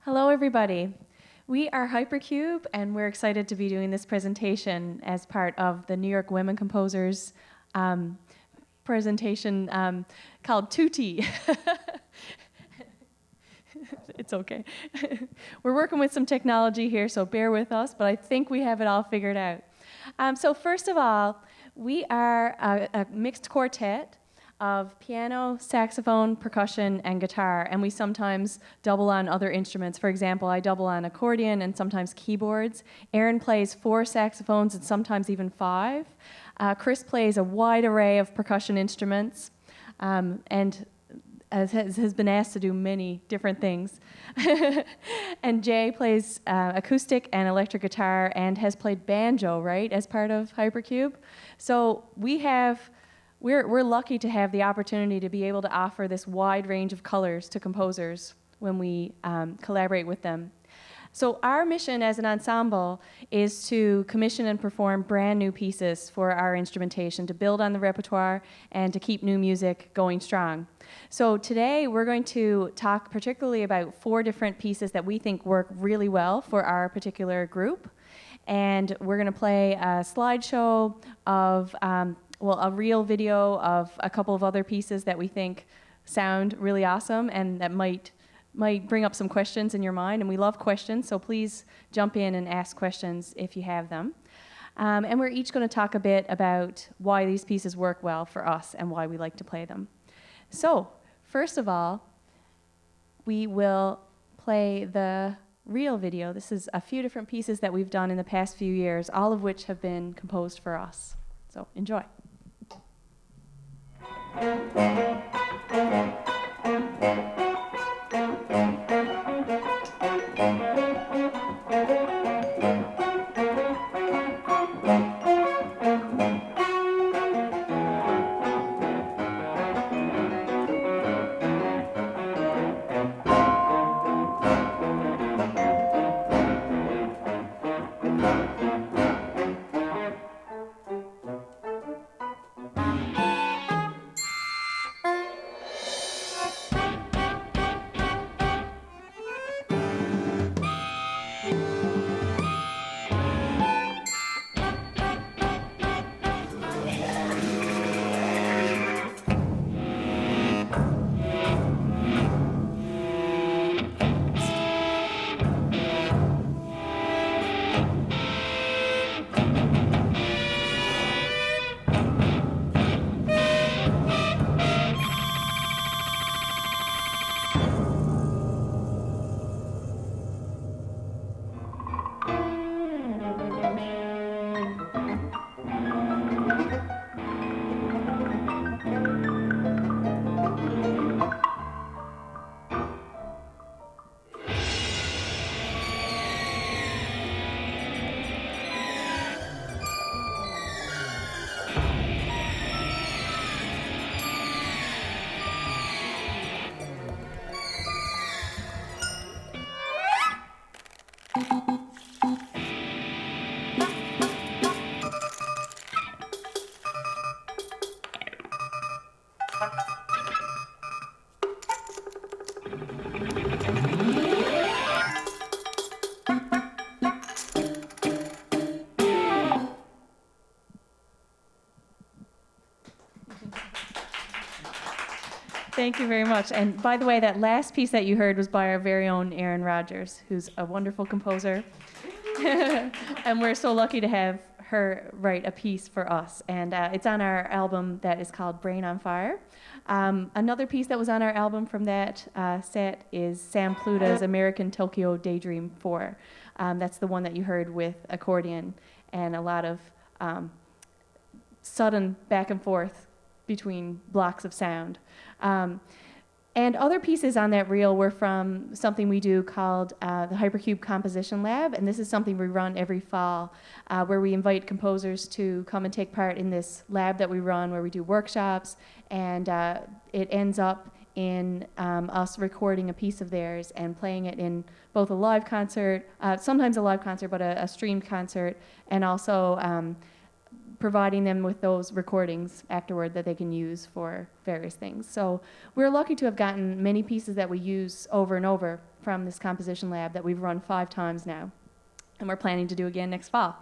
Hello, everybody. We are HYPERCUBE, and we're excited to be doing this presentation as part of the New York Women Composers presentation called Tutti. It's okay. We're working with some technology here, so bear with us, but I think we have it all figured out. So first of all, we are a mixed quartet of piano, saxophone, percussion, and guitar, and we sometimes double on other instruments. For example, I double on accordion and sometimes keyboards. Aaron plays 4 saxophones and sometimes even 5. Chris plays a wide array of percussion instruments, and has been asked to do many different things. And Jay plays acoustic and electric guitar and has played banjo, right, as part of HYPERCUBE. So we're lucky to have the opportunity to be able to offer this wide range of colors to composers when we collaborate with them. So our mission as an ensemble is to commission and perform brand new pieces for our instrumentation, to build on the repertoire and to keep new music going strong. So today we're going to talk particularly about 4 different pieces that we think work really well for our particular group. And we're going to play a slideshow of a real video of a couple of other pieces that we think sound really awesome and that might bring up some questions in your mind. And we love questions, so please jump in and ask questions if you have them. And we're each going to talk a bit about why these pieces work well for us and why we like to play them. So first of all, we will play the real video. This is a few different pieces that we've done in the past few years, all of which have been composed for us. So enjoy. Thank you very much. And by the way, that last piece that you heard was by our very own Aaron Rodgers, who's a wonderful composer. And we're so lucky to have her write a piece for us. And it's on our album that is called Brain on Fire. Another piece that was on our album from that set is Sam Pluta's American Tokyo Daydream 4. That's the one that you heard with accordion and a lot of sudden back and forth between blocks of sound. And other pieces on that reel were from something we do called the HYPERCUBE Composition Lab, and this is something we run every fall, where we invite composers to come and take part in this lab that we run, where we do workshops, and it ends up in us recording a piece of theirs and playing it in both a live concert, sometimes a live concert, but a streamed concert, and also providing them with those recordings afterward that they can use for various things. So we're lucky to have gotten many pieces that we use over and over from this composition lab that we've run 5 times now, and we're planning to do again next fall.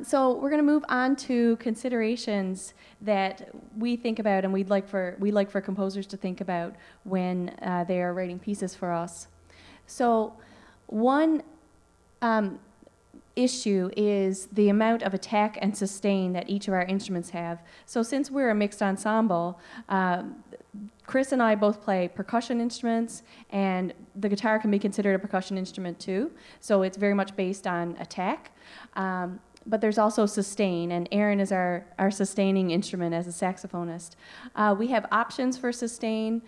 So we're going to move on to considerations that we think about and we'd like for composers to think about when they are writing pieces for us. So one issue is the amount of attack and sustain that each of our instruments have. So since we're a mixed ensemble, Chris and I both play percussion instruments, and the guitar can be considered a percussion instrument too. So it's very much based on attack. But there's also sustain, and Aaron is our sustaining instrument as a saxophonist. We have options for sustain.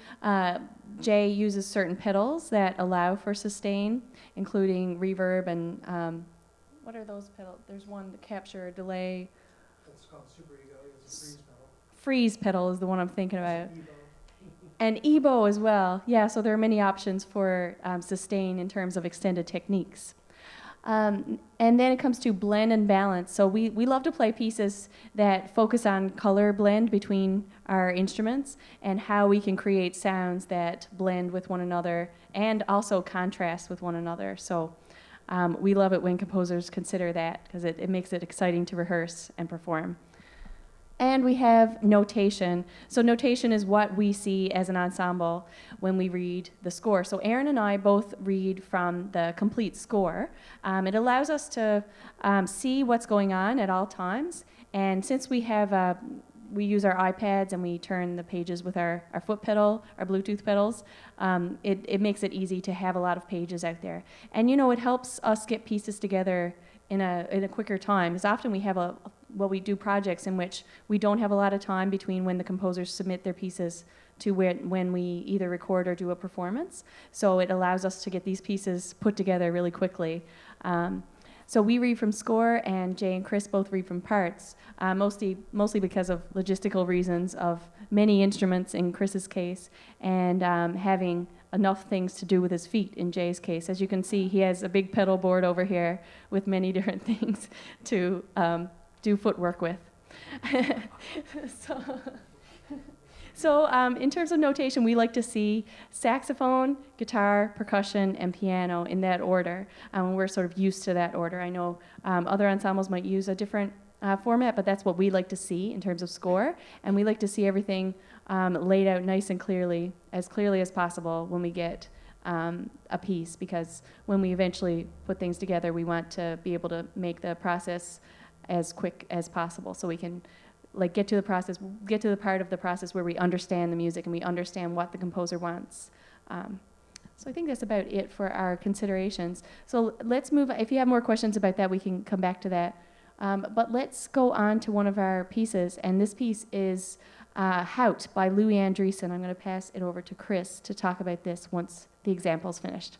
Jay uses certain pedals that allow for sustain, including reverb and what are those pedals? There's one to capture delay. That's called Super Ego. It's a freeze pedal. Freeze pedal is the one I'm thinking about. And EBO as well. Yeah, so there are many options for sustain in terms of extended techniques. And then it comes to blend and balance. So we love to play pieces that focus on color blend between our instruments and how we can create sounds that blend with one another and also contrast with one another. So we love it when composers consider that because it makes it exciting to rehearse and perform. And we have notation. So notation is what we see as an ensemble when we read the score. So Aaron and I both read from the complete score. It allows us to see what's going on at all times. And since we have we use our iPads and we turn the pages with our foot pedal, our Bluetooth pedals, it makes it easy to have a lot of pages out there. And it helps us get pieces together in a quicker time. Because often we have we do projects in which we don't have a lot of time between when the composers submit their pieces to when we either record or do a performance. So it allows us to get these pieces put together really quickly. So we read from score, and Jay and Chris both read from parts, mostly because of logistical reasons of many instruments in Chris's case, and having enough things to do with his feet in Jay's case. As you can see, he has a big pedal board over here with many different things to do footwork with. So in terms of notation, we like to see saxophone, guitar, percussion, and piano in that order. We're sort of used to that order. I know other ensembles might use a different format, but that's what we like to see in terms of score. And we like to see everything laid out nice and clearly as possible when we get a piece, because when we eventually put things together, we want to be able to make the process as quick as possible so we can get to the part of the process where we understand the music and we understand what the composer wants. So I think that's about it for our considerations. So let's move. If you have more questions about that, we can come back to that. But let's go on to one of our pieces, and this piece is Hout by Louis Andriessen. I'm going to pass it over to Chris to talk about this once the example's finished.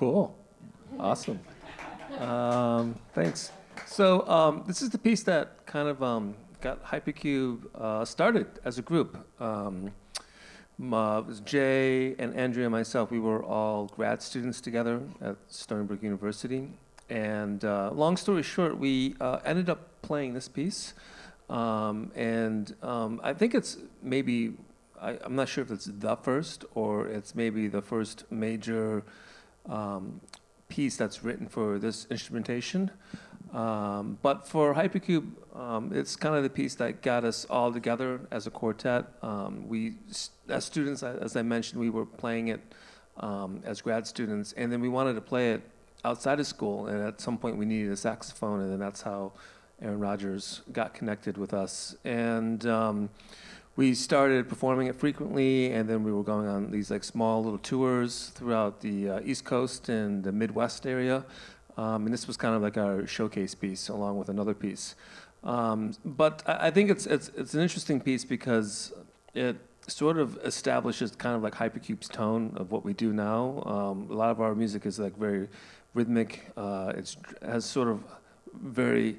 Cool. Awesome. Thanks. So this is the piece that kind of got HYPERCUBE started as a group. It was Jay and Andrea and myself. We were all grad students together at Stony Brook University. And long story short, we ended up playing this piece. I think it's maybe, I'm not sure if it's the first or it's maybe the first major piece that's written for this instrumentation. But for HYPERCUBE, it's kind of the piece that got us all together as a quartet. As students, as I mentioned, we were playing it as grad students, and then we wanted to play it outside of school, and at some point we needed a saxophone, and then that's how Aaron Rodgers got connected with us. And we started performing it frequently, and then we were going on these like small little tours throughout the East Coast and the Midwest area. And this was kind of like our showcase piece along with another piece. But I think it's an interesting piece because it sort of establishes kind of like HYPERCUBE's tone of what we do now. A lot of our music is like very rhythmic. It has sort of very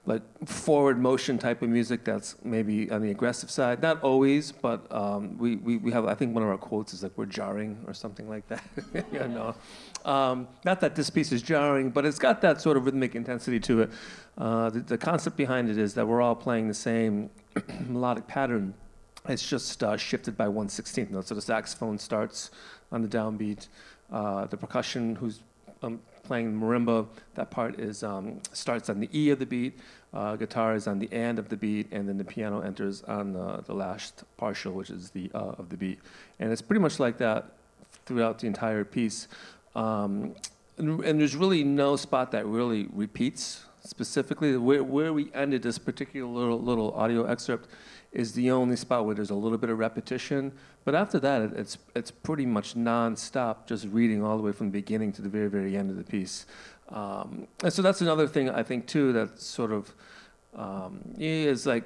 like forward motion type of music that's maybe on the aggressive side. Not always, but we have, I think one of our quotes is like, we're jarring or something like that. Yeah, no. Not that this piece is jarring, but it's got that sort of rhythmic intensity to it. The concept behind it is that we're all playing the same melodic pattern. It's just shifted by 1/16 note. So the saxophone starts on the downbeat. The percussion, who's playing marimba, that part is starts on the E of the beat. Guitar is on the and of the beat, and then the piano enters on the last partial, which is the of the beat. And it's pretty much like that throughout the entire piece. And there's really no spot that really repeats specifically. Where we ended this particular little audio excerpt is the only spot where there's a little bit of repetition. But after that, it's pretty much non-stop, just reading all the way from the beginning to the very, very end of the piece. And so that's another thing I think too that sort of is like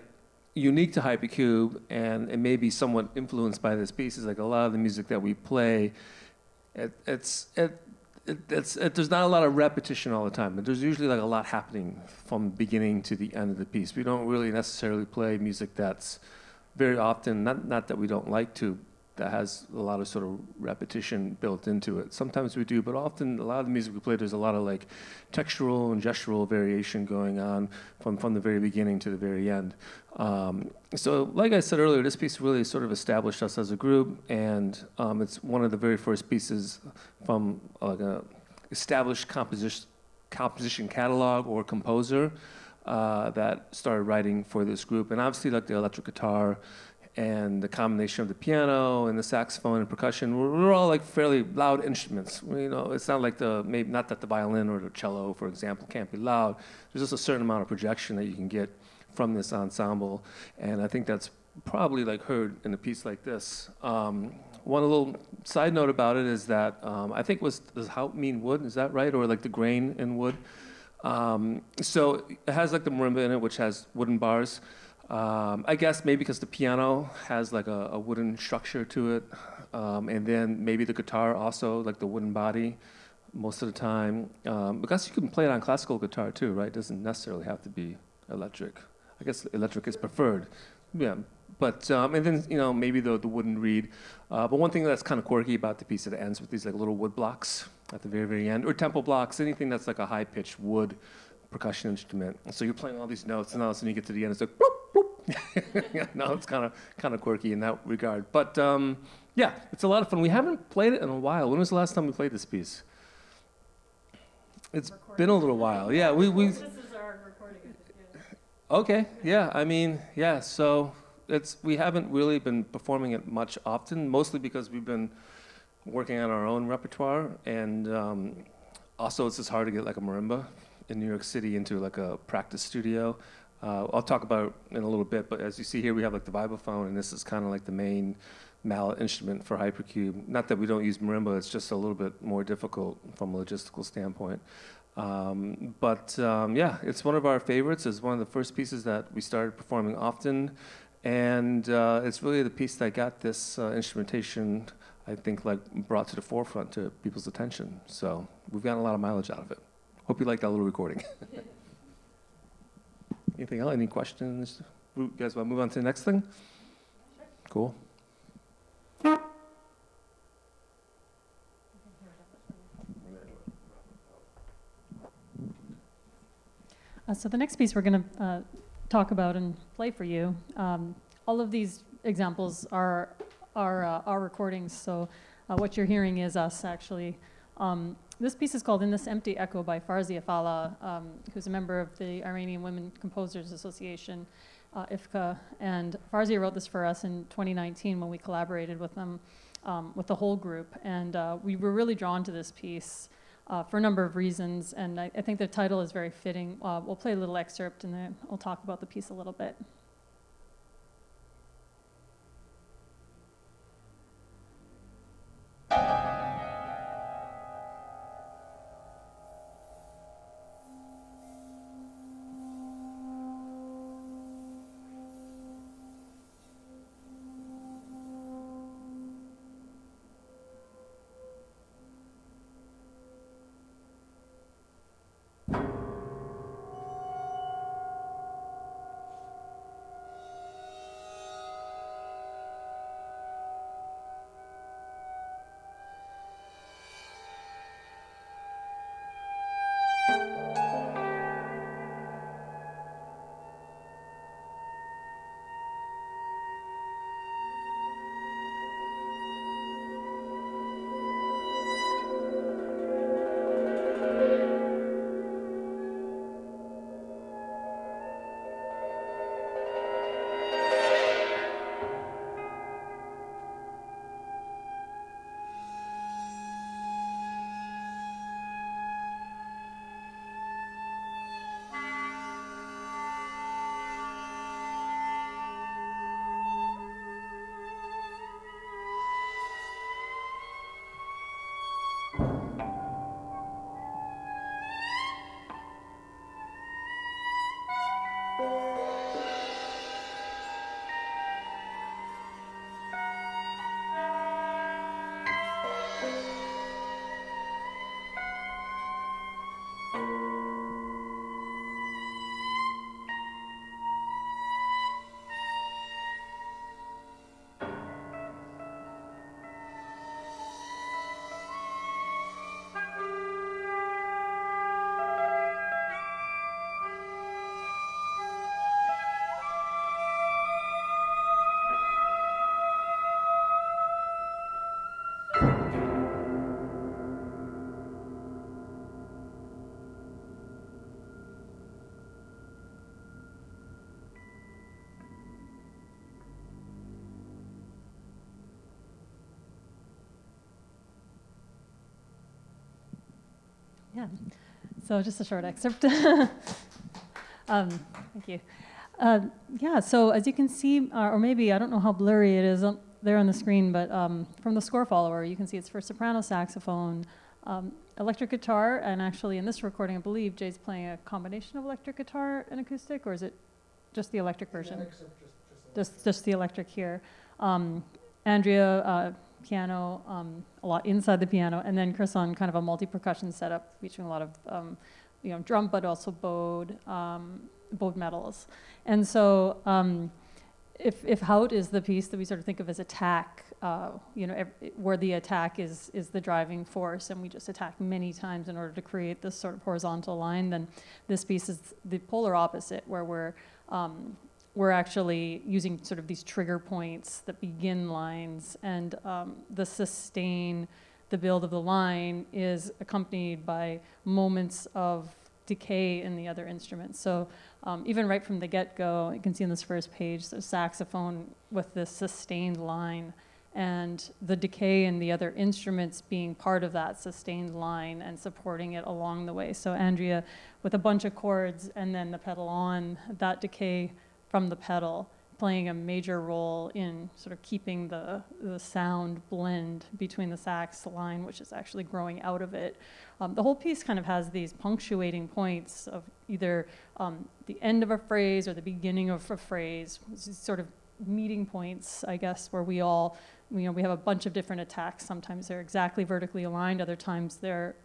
unique to HYPERCUBE, and it may be somewhat influenced by this piece. Is like a lot of the music that we play, there's not a lot of repetition all the time, but there's usually like a lot happening from beginning to the end of the piece. We don't really necessarily play music that's very often, not that we don't like to, that has a lot of sort of repetition built into it. Sometimes we do, but often a lot of the music we play, there's a lot of like textural and gestural variation going on from the very beginning to the very end. So like I said earlier, this piece really sort of established us as a group, and it's one of the very first pieces from like a established composition catalog or composer that started writing for this group. And obviously like the electric guitar and the combination of the piano and the saxophone and percussion, we're all like fairly loud instruments. You know, it's not like maybe not that the violin or the cello, for example, can't be loud. There's just a certain amount of projection that you can get from this ensemble, and I think that's probably like heard in a piece like this. One little side note about it is that I think does hout mean wood? Is that right? Or like the grain in wood? So it has like the marimba in it, which has wooden bars. I guess maybe because the piano has like a wooden structure to it, and then maybe the guitar also, like the wooden body most of the time. Because you can play it on classical guitar too, right? It doesn't necessarily have to be electric. I guess electric is preferred. Yeah, but and then maybe the wooden reed. But one thing that's kind of quirky about the piece is it ends with these like little wood blocks at the very, very end, or tempo blocks, anything that's like a high-pitched wood percussion instrument. So you're playing all these notes, and all of a sudden you get to the end, it's like boop, boop. No, it's kind of quirky in that regard. But yeah, it's a lot of fun. We haven't played it in a while. When was the last time we played this piece? It's been a little while. Yeah, we. This is our recording. Yeah. Okay. Yeah. I mean, yeah. So we haven't really been performing it much often, mostly because we've been working on our own repertoire, and also it's just hard to get like a marimba in New York City into like a practice studio. I'll talk about it in a little bit, but as you see here, we have like the vibraphone, and this is kind of like the main mallet instrument for HYPERCUBE. Not that we don't use marimba, it's just a little bit more difficult from a logistical standpoint. Yeah, it's one of our favorites. It's one of the first pieces that we started performing often, and it's really the piece that got this instrumentation I think, like, brought to the forefront to people's attention. So we've gotten a lot of mileage out of it. Hope you like that little recording. Anything else? Any questions? You guys want to move on to the next thing? Cool. So the next piece we're going to talk about and play for you, all of these examples are our recordings, so what you're hearing is us, actually. This piece is called In This Empty Echo by Farzia Fallah, who's a member of the Iranian Women Composers Association, IFCA, and Farzia wrote this for us in 2019 when we collaborated with them, with the whole group, and we were really drawn to this piece for a number of reasons, and I think the title is very fitting. We'll play a little excerpt and then I'll talk about the piece a little bit. Yeah, so just a short excerpt. Thank you. Yeah, so as you can see, or maybe, I don't know how blurry it is there on the screen, but from the score follower, you can see it's for soprano saxophone, electric guitar, and actually in this recording, I believe Jay's playing a combination of electric guitar and acoustic, or is it just the electric version? Just the electric here. Andrea, piano, a lot inside the piano, and then Chris on kind of a multi-percussion setup featuring a lot of drum, but also bowed medals. And so if Hout is the piece that we sort of think of as attack, where the attack is the driving force, and we just attack many times in order to create this sort of horizontal line, then this piece is the polar opposite, where we're actually using sort of these trigger points that begin lines, and the sustain, the build of the line is accompanied by moments of decay in the other instruments. So even right from the get-go, you can see on this first page, the saxophone with this sustained line, and the decay in the other instruments being part of that sustained line and supporting it along the way. So Andrea with a bunch of chords and then the pedal on, that decay from the pedal playing a major role in sort of keeping the sound blend between the sax line, which is actually growing out of it. The whole piece kind of has these punctuating points of either the end of a phrase or the beginning of a phrase, sort of meeting points, I guess, where we all we have a bunch of different attacks. Sometimes they're exactly vertically aligned, other times they're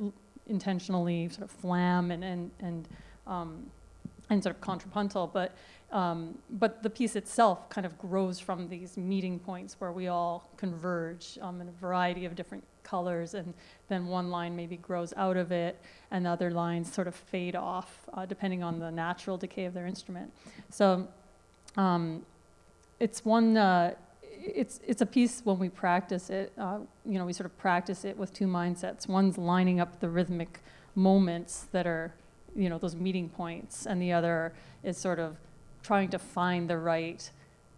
intentionally sort of flam and sort of contrapuntal, but the piece itself kind of grows from these meeting points where we all converge in a variety of different colors, and then one line maybe grows out of it, and other lines sort of fade off depending on the natural decay of their instrument. So it's a piece when we practice it. We sort of practice it with two mindsets. One's lining up the rhythmic moments that are those meeting points, and the other is sort of trying to find the right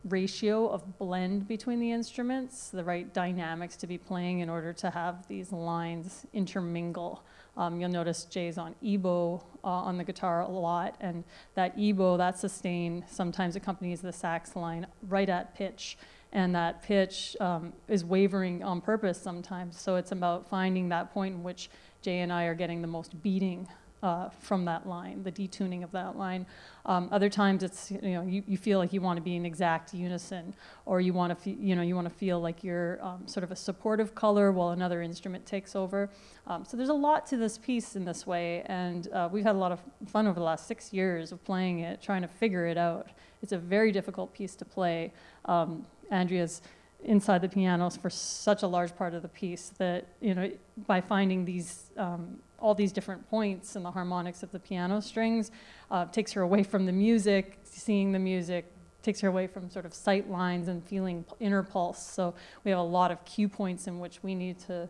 ratio of blend between the instruments, the right dynamics to be playing in order to have these lines intermingle. You'll notice Jay's on ebow on the guitar a lot, and that ebow, that sustain, sometimes accompanies the sax line right at pitch, and that pitch is wavering on purpose sometimes. So it's about finding that point in which Jay and I are getting the most beating from that line, the detuning of that line. Other times it's you feel like you want to be in exact unison, or you want to feel like you're sort of a supportive color while another instrument takes over. So there's a lot to this piece in this way, and we've had a lot of fun over the last 6 years of playing it, trying to figure it out. It's a very difficult piece to play. Andrea's inside the pianos for such a large part of the piece that by finding these all these different points in the harmonics of the piano strings takes her away from the music, seeing the music, takes her away from sort of sight lines and feeling inner pulse. So we have a lot of cue points in which we need to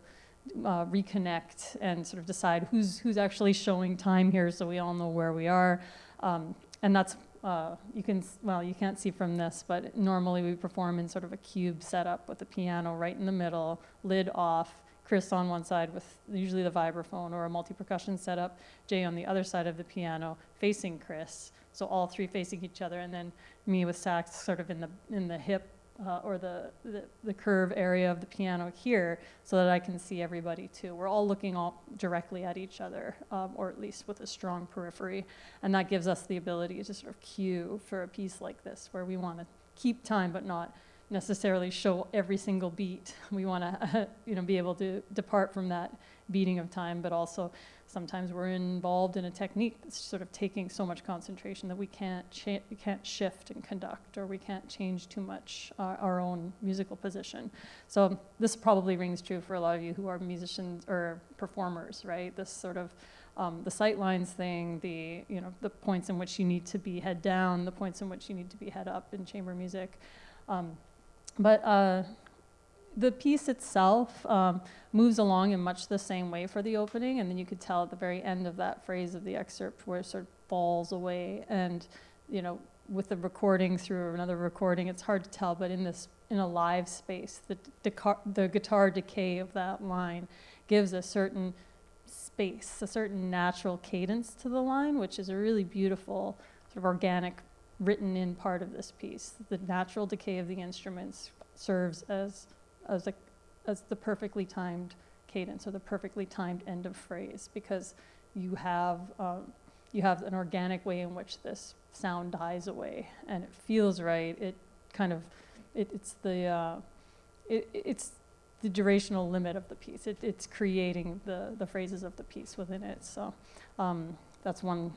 reconnect and sort of decide who's actually showing time here, so we all know where we are. And that's you can't see from this, but normally we perform in sort of a cube setup with the piano right in the middle, lid off, Chris on one side with usually the vibraphone or a multi-percussion setup, Jay on the other side of the piano facing Chris, so all three facing each other, and then me with sax sort of in the hip or the curve area of the piano here, so that I can see everybody too. We're all looking all directly at each other, or at least with a strong periphery, and that gives us the ability to sort of cue for a piece like this, where we want to keep time but not necessarily show every single beat. We want to be able to depart from that beating of time, but also sometimes we're involved in a technique that's sort of taking so much concentration that we can't shift and conduct, or we can't change too much our own musical position. So this probably rings true for a lot of you who are musicians or performers, right? This sort of the sight lines thing, the points in which you need to be head down, the points in which you need to be head up in chamber music. But the piece itself moves along in much the same way for the opening, and then you could tell at the very end of that phrase of the excerpt where it sort of falls away. And with the recording through another recording, it's hard to tell, but in a live space, the guitar decay of that line gives a certain space, a certain natural cadence to the line, which is a really beautiful sort of organic written in part of this piece. The natural decay of the instruments serves as the perfectly timed cadence, or the perfectly timed end of phrase, because you have an organic way in which this sound dies away, and it feels right. It's the durational limit of the piece. It's creating the phrases of the piece within it. So that's one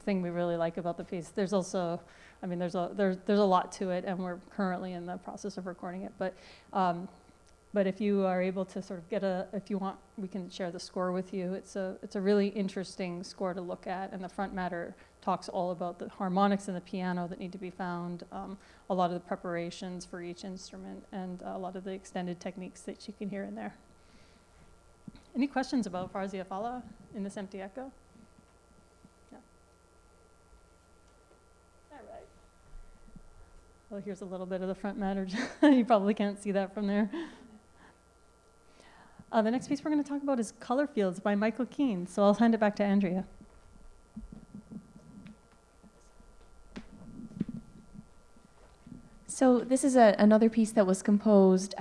thing we really like about the piece. There's also, there's a lot to it, and we're currently in the process of recording it. But if you are able to sort of if you want, we can share the score with you. It's a really interesting score to look at, and the front matter talks all about the harmonics in the piano that need to be found, a lot of the preparations for each instrument, and a lot of the extended techniques that you can hear in there. Any questions about Farzia Fala in this empty echo? Well, here's a little bit of the front matter. You probably can't see that from there. The next piece we're going to talk about is Color Fields by Michael Keane. So I'll hand it back to Andrea. So this is another piece that was composed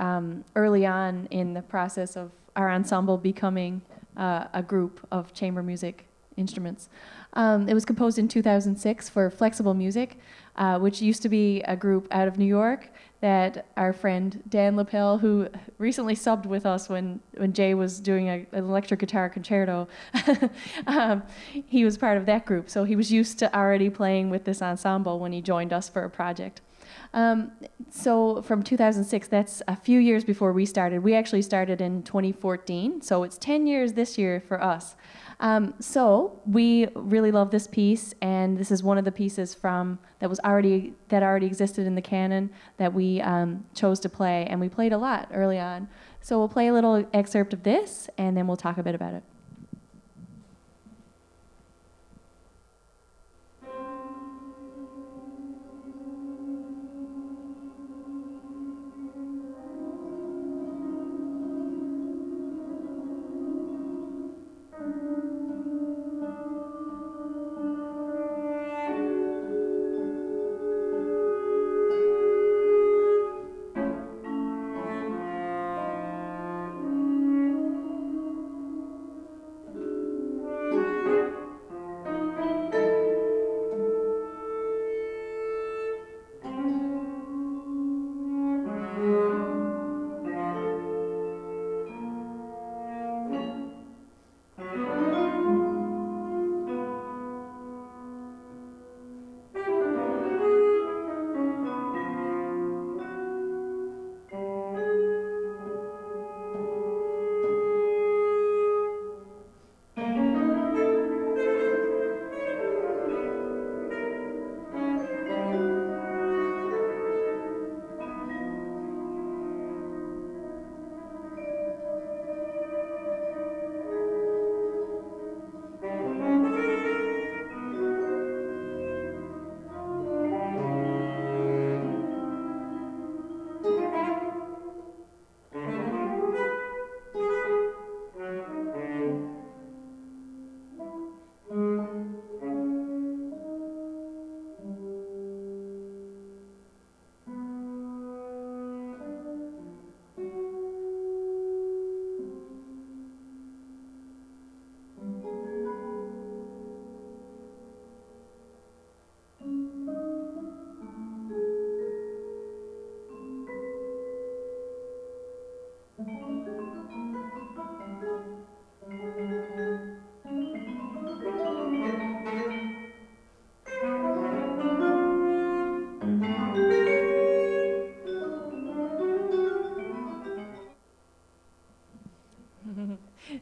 early on in the process of our ensemble becoming a group of chamber music instruments. It was composed in 2006 for Flexible Music, which used to be a group out of New York that our friend Dan Lapel, who recently subbed with us when Jay was doing an electric guitar concerto, he was part of that group. So he was used to already playing with this ensemble when he joined us for a project. So from 2006, that's a few years before we started. We actually started in 2014, so it's 10 years this year for us. So we really love this piece, and this is one of the pieces that already existed in the canon that we chose to play, and we played a lot early on. So we'll play a little excerpt of this, and then we'll talk a bit about it.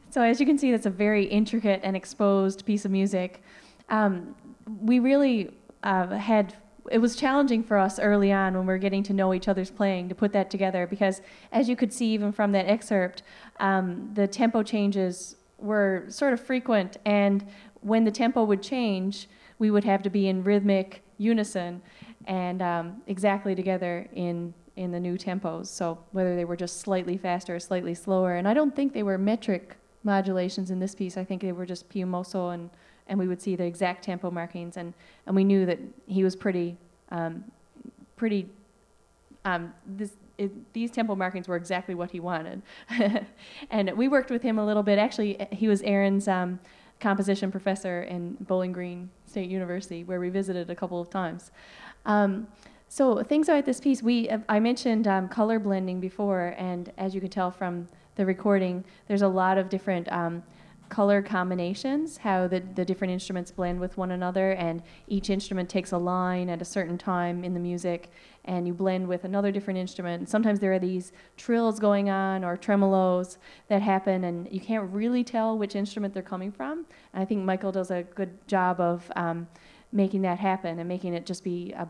So as you can see, that's a very intricate and exposed piece of music. We really it was challenging for us early on when we were getting to know each other's playing to put that together, because as you could see even from that excerpt, the tempo changes were sort of frequent, and when the tempo would change, we would have to be in rhythmic unison and exactly together in the new tempos. So whether they were just slightly faster or slightly slower, and I don't think they were metric modulations in this piece. I think they were just piumoso, and we would see the exact tempo markings, and we knew that he was these tempo markings were exactly what he wanted. And we worked with him a little bit. Actually, he was Aaron's composition professor in Bowling Green State University, where we visited a couple of times. So things about this piece, I mentioned color blending before, and as you can tell from the recording, there's a lot of different color combinations, how the different instruments blend with one another, and each instrument takes a line at a certain time in the music, and you blend with another different instrument. And sometimes there are these trills going on or tremolos that happen, and you can't really tell which instrument they're coming from. And I think Michael does a good job of making that happen and making it just be a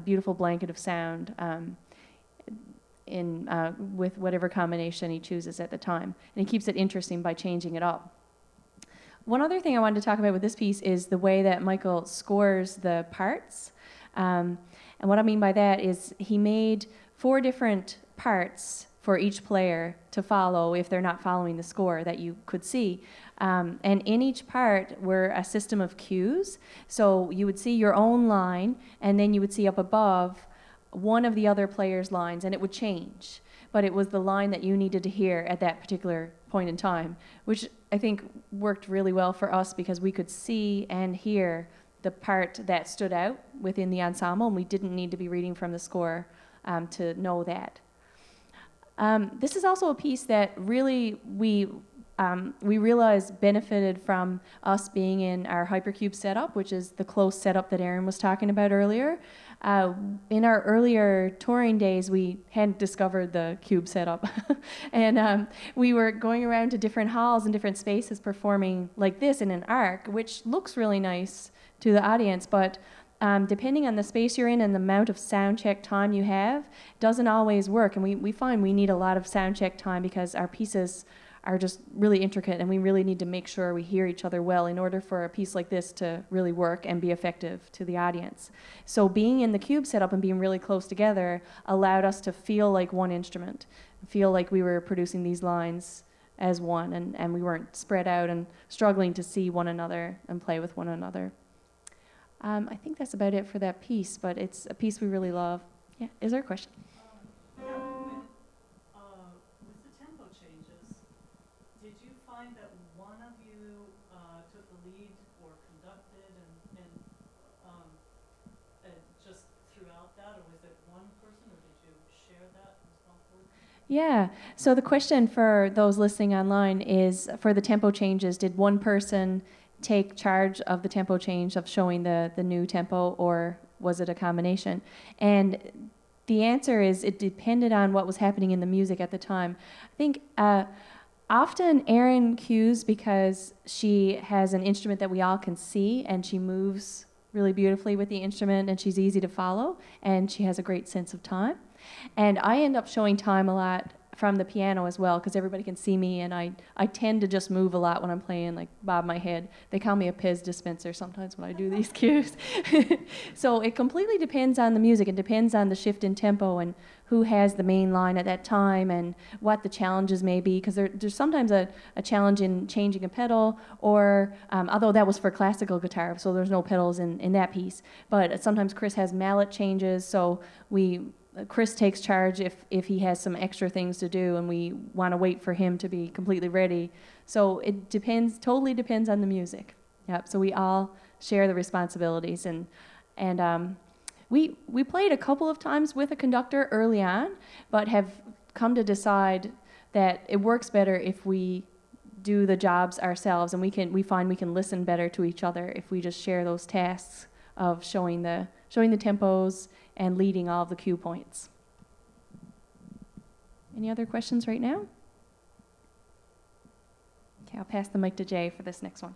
beautiful blanket of sound with whatever combination he chooses at the time. And he keeps it interesting by changing it up. One other thing I wanted to talk about with this piece is the way that Michael scores the parts. And what I mean by that is he made 4 different parts for each player to follow if they're not following the score that you could see. And in each part were a system of cues. So you would see your own line, and then you would see up above one of the other players' lines, and it would change. but it was the line that you needed to hear at that particular point in time, which I think worked really well for us because we could see and hear the part that stood out within the ensemble, and we didn't need to be reading from the score to know that. This is also a piece that really we realized benefited from us being in our HYPERCUBE setup, which is the close setup that Aaron was talking about earlier. In our earlier touring days, we hadn't discovered the cube setup. And we were going around to different halls and different spaces performing like this in an arc, which looks really nice to the audience, but depending on the space you're in and the amount of sound check time you have, doesn't always work. And we find we need a lot of sound check time because our pieces are just really intricate and we really need to make sure we hear each other well in order for a piece like this to really work and be effective to the audience. So being in the cube setup and being really close together allowed us to feel like one instrument, feel like we were producing these lines as one, and we weren't spread out and struggling to see one another and play with one another. I think that's about it for that piece, but it's a piece we really love. Yeah, is there a question? With the tempo changes, did you find that one of you took the lead or conducted and just throughout that, or was it one person, or did you share that responsibility? Yeah, so the question for those listening online is, for the tempo changes, did one person take charge of the tempo change of showing the new tempo, or was it a combination? And the answer is it depended on what was happening in the music at the time. I think often Erin cues because she has an instrument that we all can see and she moves really beautifully with the instrument and she's easy to follow and she has a great sense of time. And I end up showing time a lot from the piano as well because everybody can see me and I tend to just move a lot when I'm playing, like bob my head. They call me a Pez dispenser sometimes when I do these cues. So it completely depends on the music. It depends on the shift in tempo and who has the main line at that time and what the challenges may be, because there's sometimes a challenge in changing a pedal, or although that was for classical guitar, so there's no pedals in that piece, but sometimes Chris has mallet changes, so Chris takes charge if he has some extra things to do and we want to wait for him to be completely ready. So it totally depends on the music. Yep. So we all share the responsibilities and we played a couple of times with a conductor early on, but have come to decide that it works better if we do the jobs ourselves, and we find we can listen better to each other if we just share those tasks of showing the tempos and leading all of the cue points. Any other questions right now? Okay, I'll pass the mic to Jay for this next one.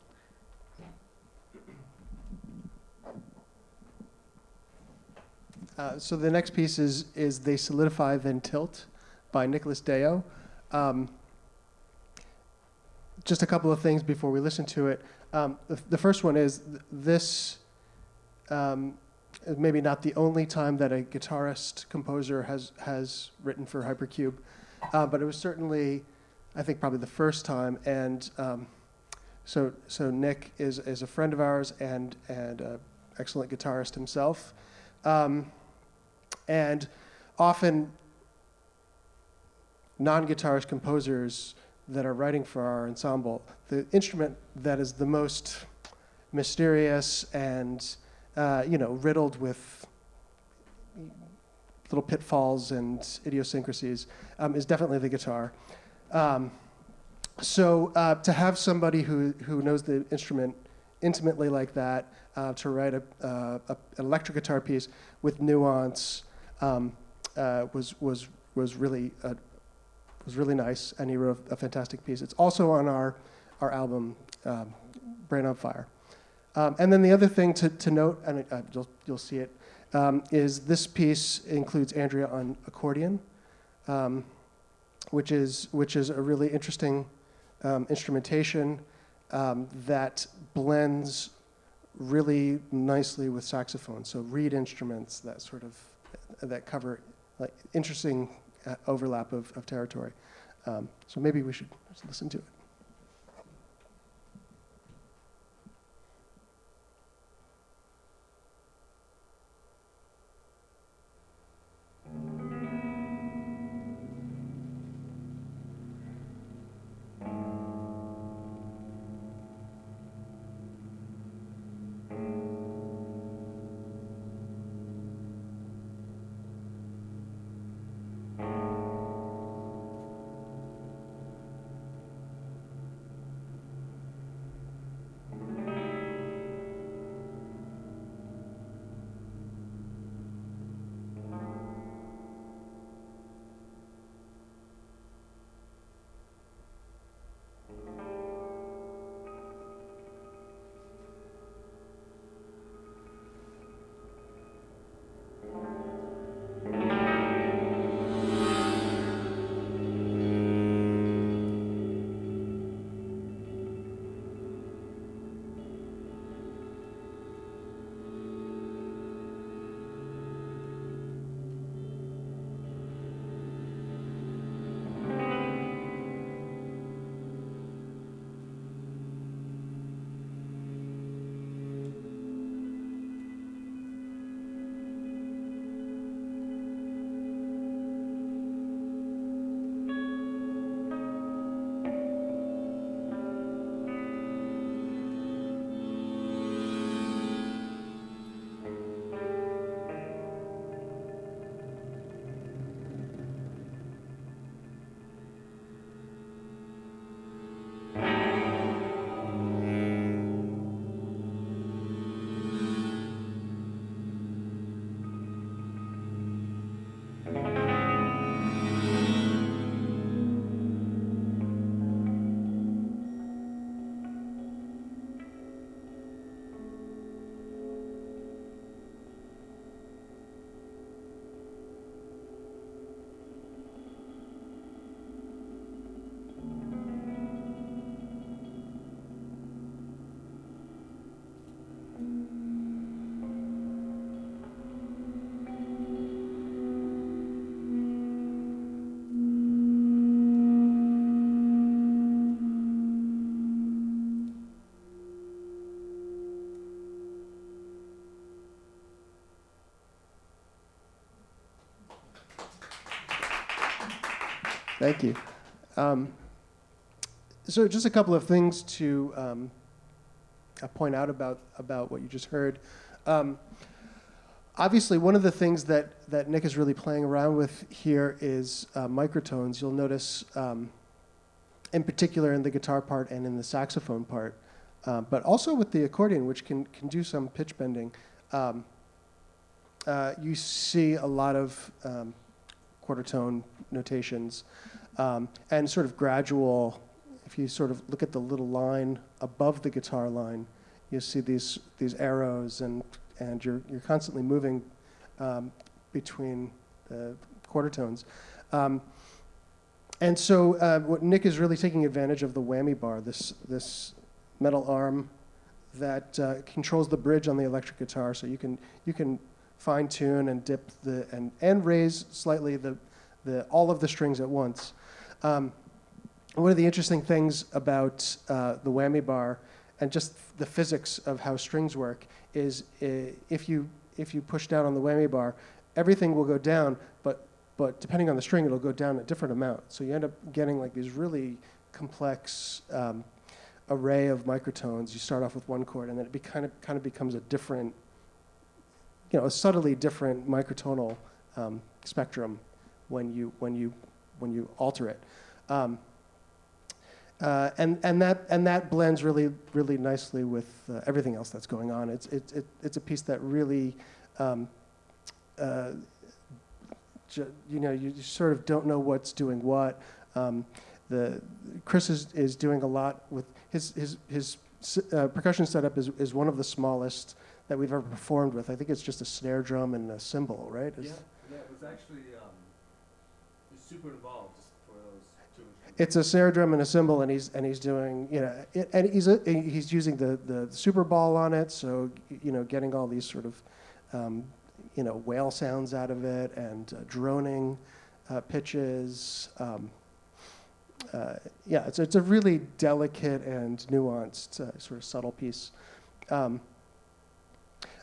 So the next piece is They Solidify Then Tilt by Nicholas Deo. Just a couple of things before we listen to it. The first one is this maybe not the only time that a guitarist composer has written for HYPERCUBE, but it was certainly, I think, probably the first time. And so Nick is a friend of ours and an excellent guitarist himself. And often non-guitarist composers that are writing for our ensemble, the instrument that is the most mysterious and riddled with little pitfalls and idiosyncrasies is definitely the guitar. So to have somebody who knows the instrument intimately like that, to write an electric guitar piece with nuance was really nice, and he wrote a fantastic piece. It's also on our album, Brain on Fire. And then the other thing to note, and you'll see it, is this piece includes Andrea on accordion, which is a really interesting instrumentation that blends really nicely with saxophone. So reed instruments that cover like interesting overlap of territory. So maybe we should listen to it. Thank you. So just a couple of things to point out about what you just heard. Obviously, one of the things that Nick is really playing around with here is microtones. You'll notice, in particular in the guitar part and in the saxophone part, but also with the accordion, which can do some pitch bending. You see a lot of quarter tone notations and sort of gradual. If you sort of look at the little line above the guitar line, you see these arrows, and you're constantly moving between the quarter tones. And so what Nick is really taking advantage of the whammy bar, this metal arm that controls the bridge on the electric guitar, so you can fine tune and dip and raise slightly all of the strings at once. One of the interesting things about the whammy bar and just the physics of how strings work is if you push down on the whammy bar, everything will go down, but depending on the string, it'll go down a different amount. So you end up getting like these really complex array of microtones. You start off with one chord, and then it kind of becomes a different, a subtly different microtonal spectrum when you alter it. And that blends really, really nicely with everything else that's going on. It's a piece that really, you sort of don't know what's doing what. Chris is doing a lot with his percussion setup is one of the smallest that we've ever performed with. I think it's just a snare drum and a cymbal, right? Yeah, it was actually it's super involved just for those two instruments. It's a snare drum and a cymbal, and he's doing, and he's using the super ball on it, so getting all these sort of whale sounds out of it, and droning pitches. It's a really delicate and nuanced, sort of subtle piece.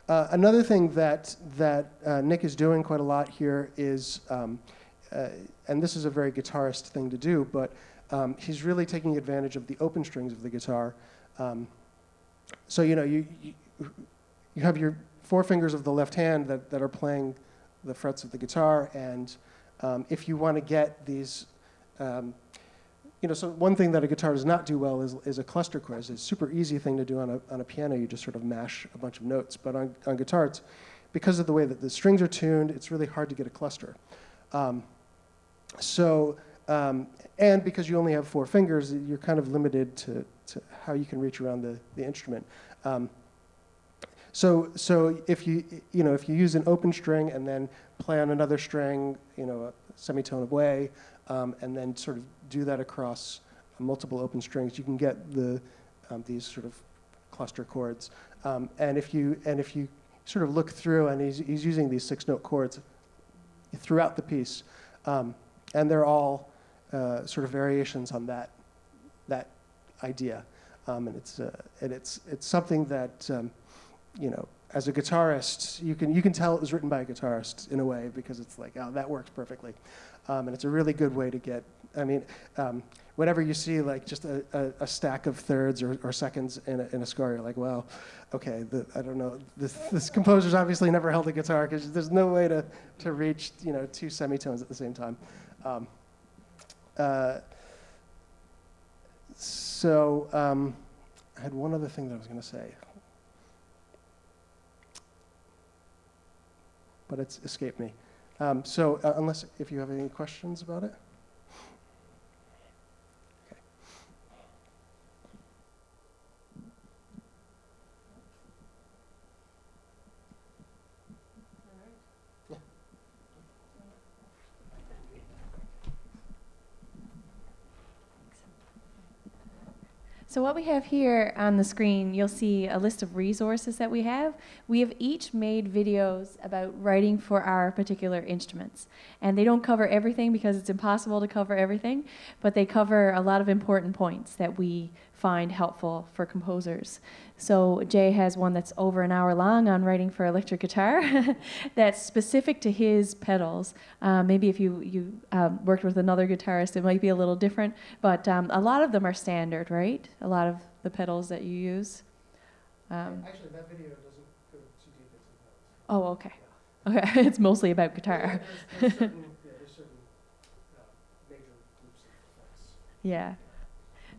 Another thing that Nick is doing quite a lot here is, and this is a very guitarist thing to do, but he's really taking advantage of the open strings of the guitar. So you have your four fingers of the left hand that are playing the frets of the guitar, and if you want to get these, so one thing that a guitar does not do well is a cluster chord. It's a super easy thing to do on a piano. You just sort of mash a bunch of notes. But on guitar, because of the way that the strings are tuned, it's really hard to get a cluster. And because you only have four fingers, you're kind of limited to how you can reach around the instrument. So if you use an open string and then play on another string, a semitone away, and then sort of do that across multiple open strings, you can get these sort of cluster chords. And if you sort of look through, and he's using these 6-note chords throughout the piece, and they're all sort of variations on that idea. And it's something that as a guitarist, you can tell it was written by a guitarist in a way, because it's like, oh, that works perfectly. And it's a really good way to get, whenever you see like just a stack of thirds or seconds in a score, you're like, well, okay, I don't know, this composer's obviously never held a guitar, because there's no way to reach two semitones at the same time. I had one other thing that I was going to say, but it's escaped me. Unless if you have any questions about it. Okay. Yeah. So what we have here on the screen, you'll see a list of resources that we have. We have each made videos about writing for our particular instruments. And they don't cover everything because it's impossible to cover everything, but they cover a lot of important points that we find helpful for composers. So Jay has one that's over an hour long on writing for electric guitar that's specific to his pedals. Maybe if you worked with another guitarist, it might be a little different, but a lot of them are standard, right? A lot of the pedals that you use. Actually, that video doesn't go too deep into that. Oh, okay. Okay, it's mostly about guitar. There's certain major groups of effects. Yeah.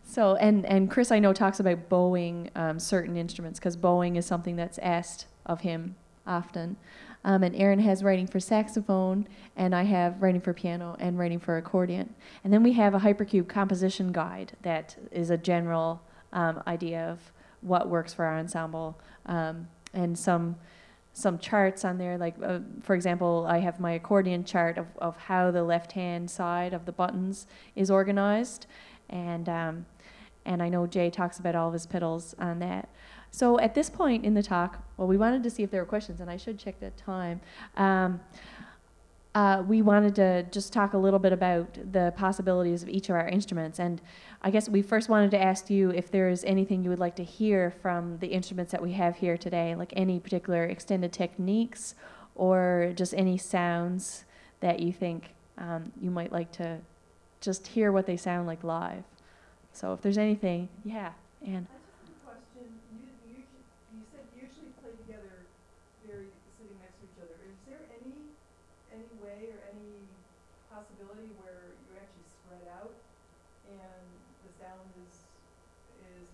So, and Chris, I know, talks about bowing certain instruments, because bowing is something that's asked of him often. And Aaron has writing for saxophone, and I have writing for piano and writing for accordion. And then we have a HYPERCUBE composition guide that is a general idea of what works for our ensemble, and some charts on there. Like, for example, I have my accordion chart of how the left-hand side of the buttons is organized. And I know Jay talks about all of his pedals on that. So at this point in the talk, well, we wanted to see if there were questions, and I should check the time. We wanted to just talk a little bit about the possibilities of each of our instruments. And I guess we first wanted to ask you if there's anything you would like to hear from the instruments that we have here today, like any particular extended techniques or just any sounds that you think you might like to just hear what they sound like live. So if there's anything, yeah, Anne. I just have a question. You said you usually play together, very sitting next to each other. Is there any way or any possibility where you're actually spread out and the sound is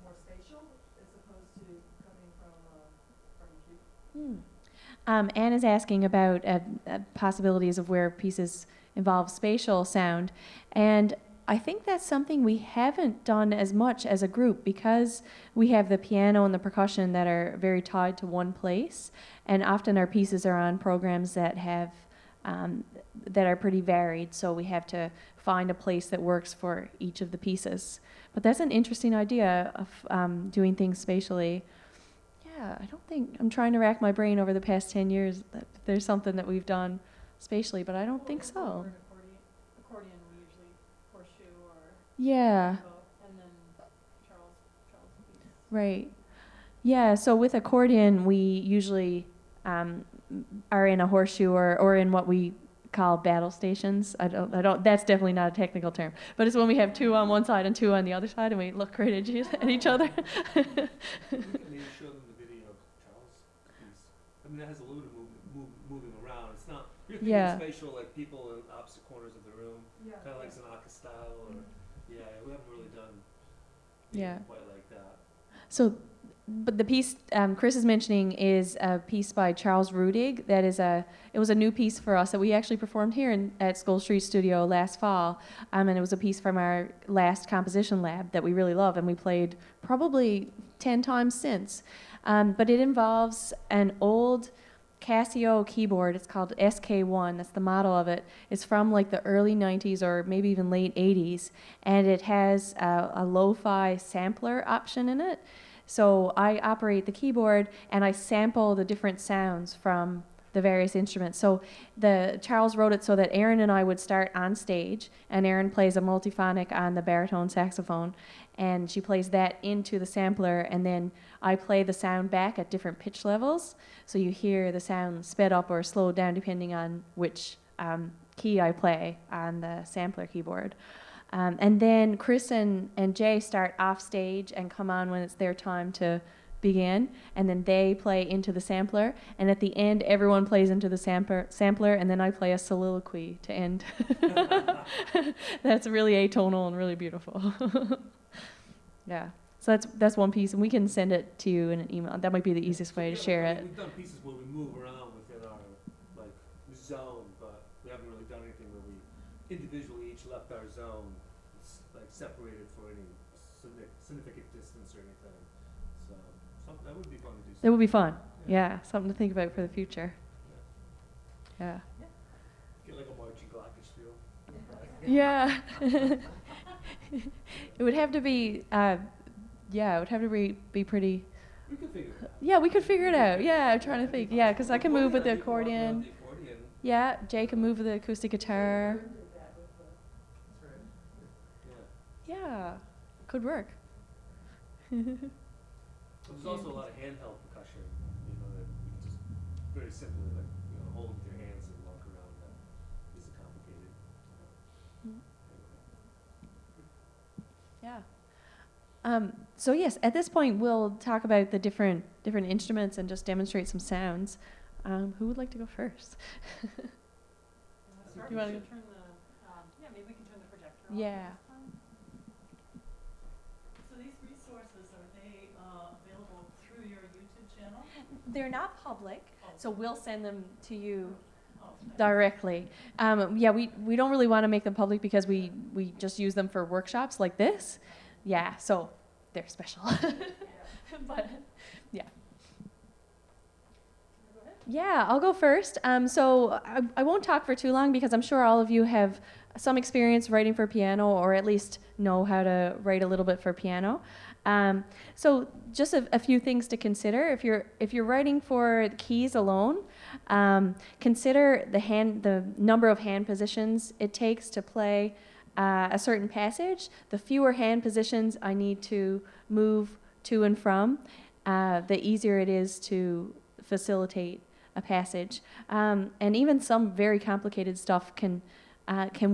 more spatial as opposed to coming from a cube? Anne is asking about possibilities of where pieces involve spatial sound, and I think that's something we haven't done as much as a group, because we have the piano and the percussion that are very tied to one place, and often our pieces are on programs that have that are pretty varied, so we have to find a place that works for each of the pieces. But that's an interesting idea of doing things spatially. Yeah, I don't think, I'm trying to rack my brain over the past 10 years that there's something that we've done spatially, but I don't think so. Accordion, we usually horseshoe or Yeah, and then Charles piece. right. Yeah, so with accordion, we usually are in a horseshoe or in what we call battle stations. I don't, that's definitely not a technical term, but it's when we have two on one side and two on the other side and we look right at each other. You can maybe show them the video of Charles' piece. I mean, that has a little bit of moving around. It's not, you're thinking Yeah. spatial, like people in opposite corners of the room, Yeah. kind of like Zanaka style, or, yeah, we haven't really done Yeah. anything quite like that. So, but the piece Chris is mentioning is a piece by Charles Rudig. That is it was a new piece for us that we actually performed here at Scholes Street Studio last fall. And it was a piece from our last composition lab that we really love, and we played probably 10 times since. But it involves an old Casio keyboard. It's called SK1. That's the model of it. It's from like the early 90s or maybe even late 80s. And it has a lo-fi sampler option in it. So I operate the keyboard and I sample the different sounds from the various instruments. So Charles wrote it so that Aaron and I would start on stage, and Aaron plays a multiphonic on the baritone saxophone, and she plays that into the sampler, and then I play the sound back at different pitch levels. So you hear the sound sped up or slowed down depending on which key I play on the sampler keyboard. And then Chris and Jay start off stage and come on when it's their time to begin, and then they play into the sampler, and at the end everyone plays into the sampler, and then I play a soliloquy to end. That's really atonal and really beautiful. Yeah, so that's one piece, and we can send it to you in an email. That might be the easiest way to share it. We've done pieces where we move around within our like zone, but we haven't really done anything where we individually each left our zone, like separated for any significant distance or anything. So that would be fun to do. That would be fun. Yeah, something to think about for the future. Yeah. Get like a marching glockenspiel. Yeah. It would have to be, it would have to be pretty. We could figure it out. Yeah, we could figure it out. Yeah, I'm trying to think. Yeah, because I can move with the accordion. Yeah, Jay can move with the acoustic guitar. Yeah, could work. There's also a lot of handheld percussion, you know, that you can just very simply, like, you know, hold with your hands and walk around. That isn't complicated. Yeah. So yes, at this point we'll talk about the different instruments and just demonstrate some sounds. Who would like to go first? You wanna go? Maybe we can turn the projector on. Yeah. So these resources, are they available through your YouTube channel? They're not public, so we'll send them to you Oh, directly. Yeah, we don't really want to make them public because we just use them for workshops like this. Yeah, so they're special. But yeah. Yeah, I'll go first. So I won't talk for too long because I'm sure all of you have some experience writing for piano, or at least know how to write a little bit for piano. So just a few things to consider. If you're writing for keys alone, consider the number of hand positions it takes to play a certain passage. The fewer hand positions I need to move to and from, the easier it is to facilitate a passage. And even some very complicated stuff can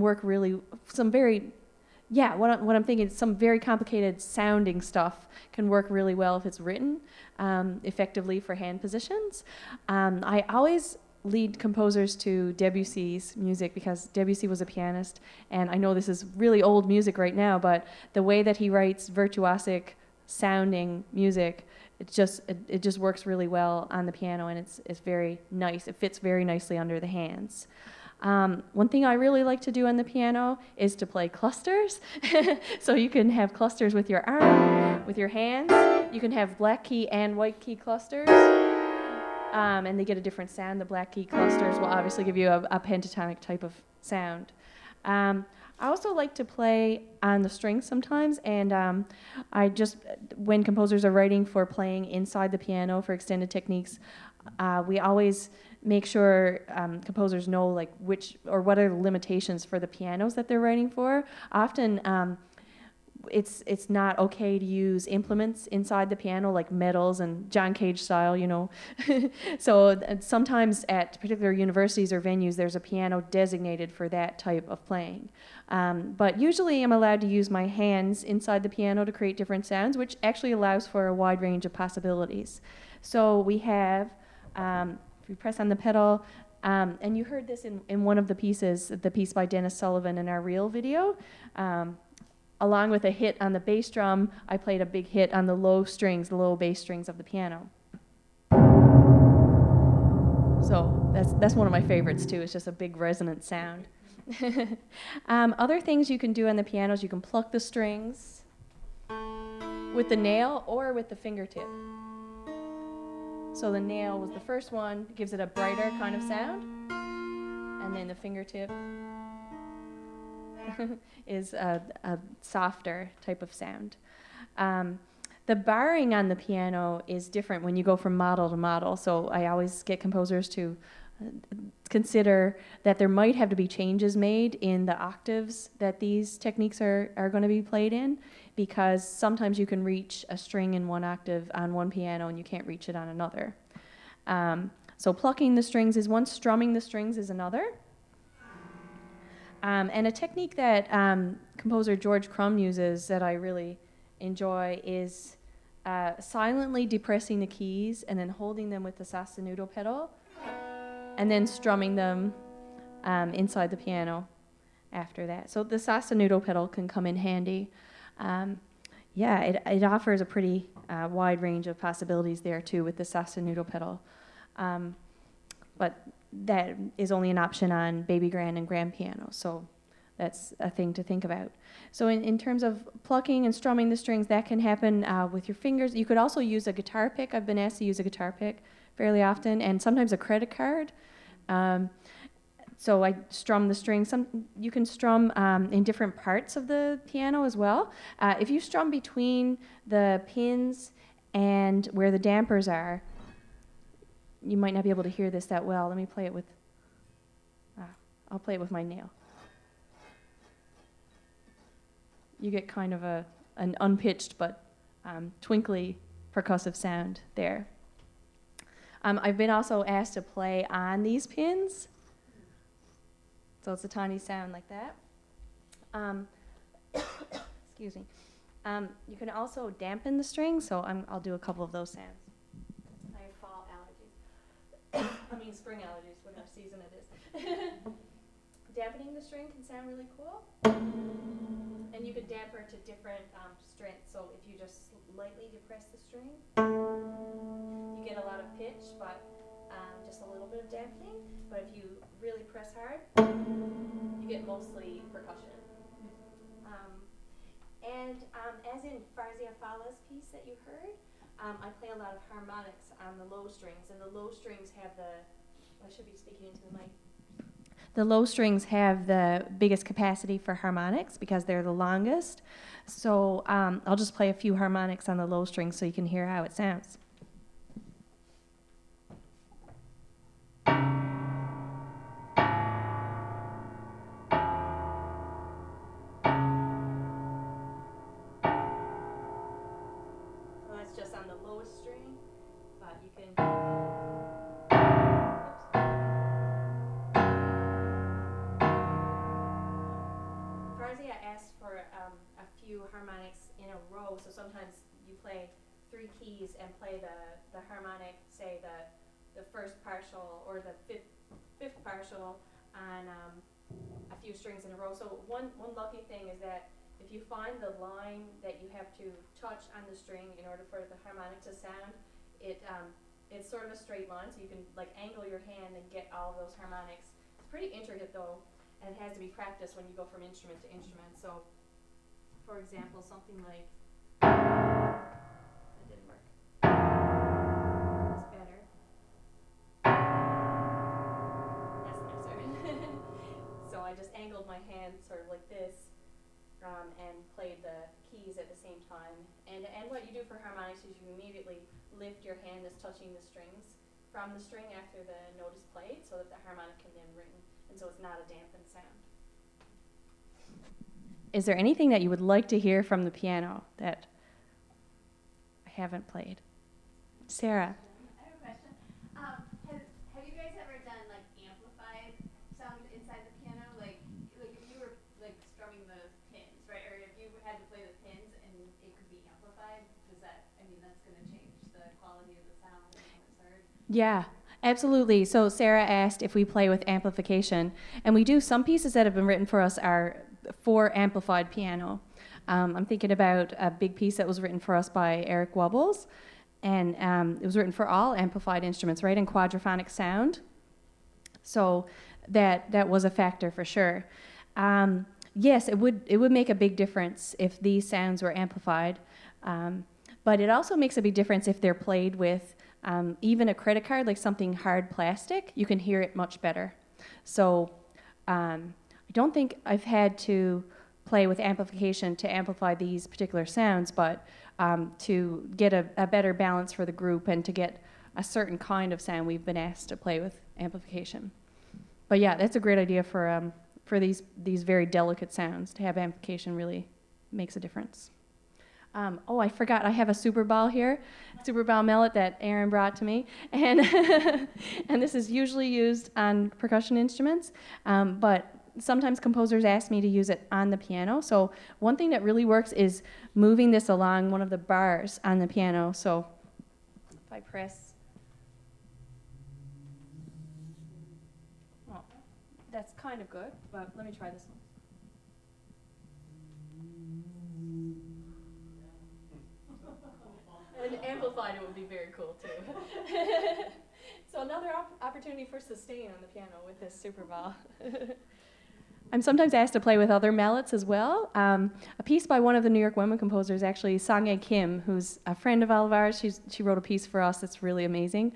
work really. What I'm thinking is some very complicated sounding stuff can work really well if it's written effectively for hand positions. I always lead composers to Debussy's music because Debussy was a pianist, and I know this is really old music right now, but the way that he writes virtuosic sounding music, it just works really well on the piano, and it's very nice. It fits very nicely under the hands. One thing I really like to do on the piano is to play clusters. So you can have clusters with your arm, with your hands. You can have black key and white key clusters, and they get a different sound. The black key clusters will obviously give you a pentatonic type of sound. I also like to play on the strings sometimes, and when composers are writing for playing inside the piano for extended techniques, we always make sure composers know like what are the limitations for the pianos that they're writing for. Often it's not okay to use implements inside the piano like medals and John Cage style, you know. So sometimes at particular universities or venues there's a piano designated for that type of playing. But usually I'm allowed to use my hands inside the piano to create different sounds, which actually allows for a wide range of possibilities. So we have, if you press on the pedal, and you heard this in one of the pieces, the piece by Dennis Sullivan in our reel video, along with a hit on the bass drum, I played a big hit on the low bass strings of the piano. So that's one of my favorites too. It's just a big resonant sound. Other things you can do on the piano is you can pluck the strings with the nail or with the fingertip. So the nail was the first one, gives it a brighter kind of sound, and then the fingertip is a softer type of sound. The barring on the piano is different when you go from model to model, so I always get composers to consider that there might have to be changes made in the octaves that these techniques are going to be played in, because sometimes you can reach a string in one octave on one piano and you can't reach it on another. So plucking the strings is one, strumming the strings is another. And a technique that composer George Crumb uses that I really enjoy is silently depressing the keys and then holding them with the sostenuto pedal and then strumming them inside the piano after that. So the sostenuto pedal can come in handy. It offers a pretty wide range of possibilities there too with the sostenuto pedal. But that is only an option on baby grand and grand piano, so that's a thing to think about. So in terms of plucking and strumming the strings, that can happen with your fingers. You could also use a guitar pick. I've been asked to use a guitar pick fairly often, and sometimes a credit card. So I strum the strings. You can strum in different parts of the piano as well. If you strum between the pins and where the dampers are, you might not be able to hear this that well. Let me play it with, I'll play it with my nail. You get kind of an unpitched but twinkly percussive sound there. I've been also asked to play on these pins. So it's a tiny sound like that. Excuse me. You can also dampen the string, so I'll do a couple of those sounds. I have fall allergies. I mean spring allergies, whatever season it is. Dampening the string can sound really cool. And you could damper to different strengths. So if you just lightly depress the string, you get a lot of pitch, but just a little bit of dampening. But if you really press hard, you get mostly percussion. As in Farzia Fala's piece that you heard, I play a lot of harmonics on the low strings, and the low strings have I should be speaking into the mic. The low strings have the biggest capacity for harmonics because they're the longest. So I'll just play a few harmonics on the low strings so you can hear how it sounds. So that's just on the lowest string, but you can... Farzia asked for a few harmonics in a row, so sometimes you play 3 keys and play the harmonic, say the first partial or the fifth partial on a few strings in a row. So one lucky thing is that if you find the line that you have to touch on the string in order for the harmonic to sound, it's sort of a straight line, so you can like angle your hand and get all of those harmonics. It's pretty intricate though, and it has to be practiced when you go from instrument to instrument. So, for example, something like that didn't work. It's better. That's nicer. So I just angled my hand sort of like this, and played the keys at the same time. And what you do for harmonics is you immediately lift your hand as touching the strings from the string after the note is played, so that the harmonic can then ring, and so it's not a dampened sound. Is there anything that you would like to hear from the piano that I haven't played? Sarah. I have a question. Have you guys ever done like amplified sound inside the piano? Like if you were like strumming the pins, right? Or if you had to play the pins and it could be amplified, that's going to change the quality of the sound and how it's heard? Yeah, absolutely. So Sarah asked if we play with amplification, and we do. Some pieces that have been written for us are for amplified piano. I'm thinking about a big piece that was written for us by Eric Wubbles, and it was written for all amplified instruments, right, in quadraphonic sound. So that was a factor for sure. Yes, it would make a big difference if these sounds were amplified, but it also makes a big difference if they're played with even a credit card, like something hard plastic. You can hear it much better. So I don't think I've had to play with amplification to amplify these particular sounds, but to get a better balance for the group and to get a certain kind of sound, we've been asked to play with amplification. But yeah, that's a great idea for these very delicate sounds. To have amplification really makes a difference. Oh, I forgot, I have a super ball here, super ball mallet that Aaron brought to me, and and this is usually used on percussion instruments, but sometimes composers ask me to use it on the piano. So one thing that really works is moving this along one of the bars on the piano. So if I press, oh, that's kind of good, but let me try this one. And amplified, it would be very cool too. So another opportunity for sustain on the piano with this super ball. I'm sometimes asked to play with other mallets as well. A piece by one of the New York women composers, actually, Sang-Ye Kim, who's a friend of all of ours. She wrote a piece for us that's really amazing.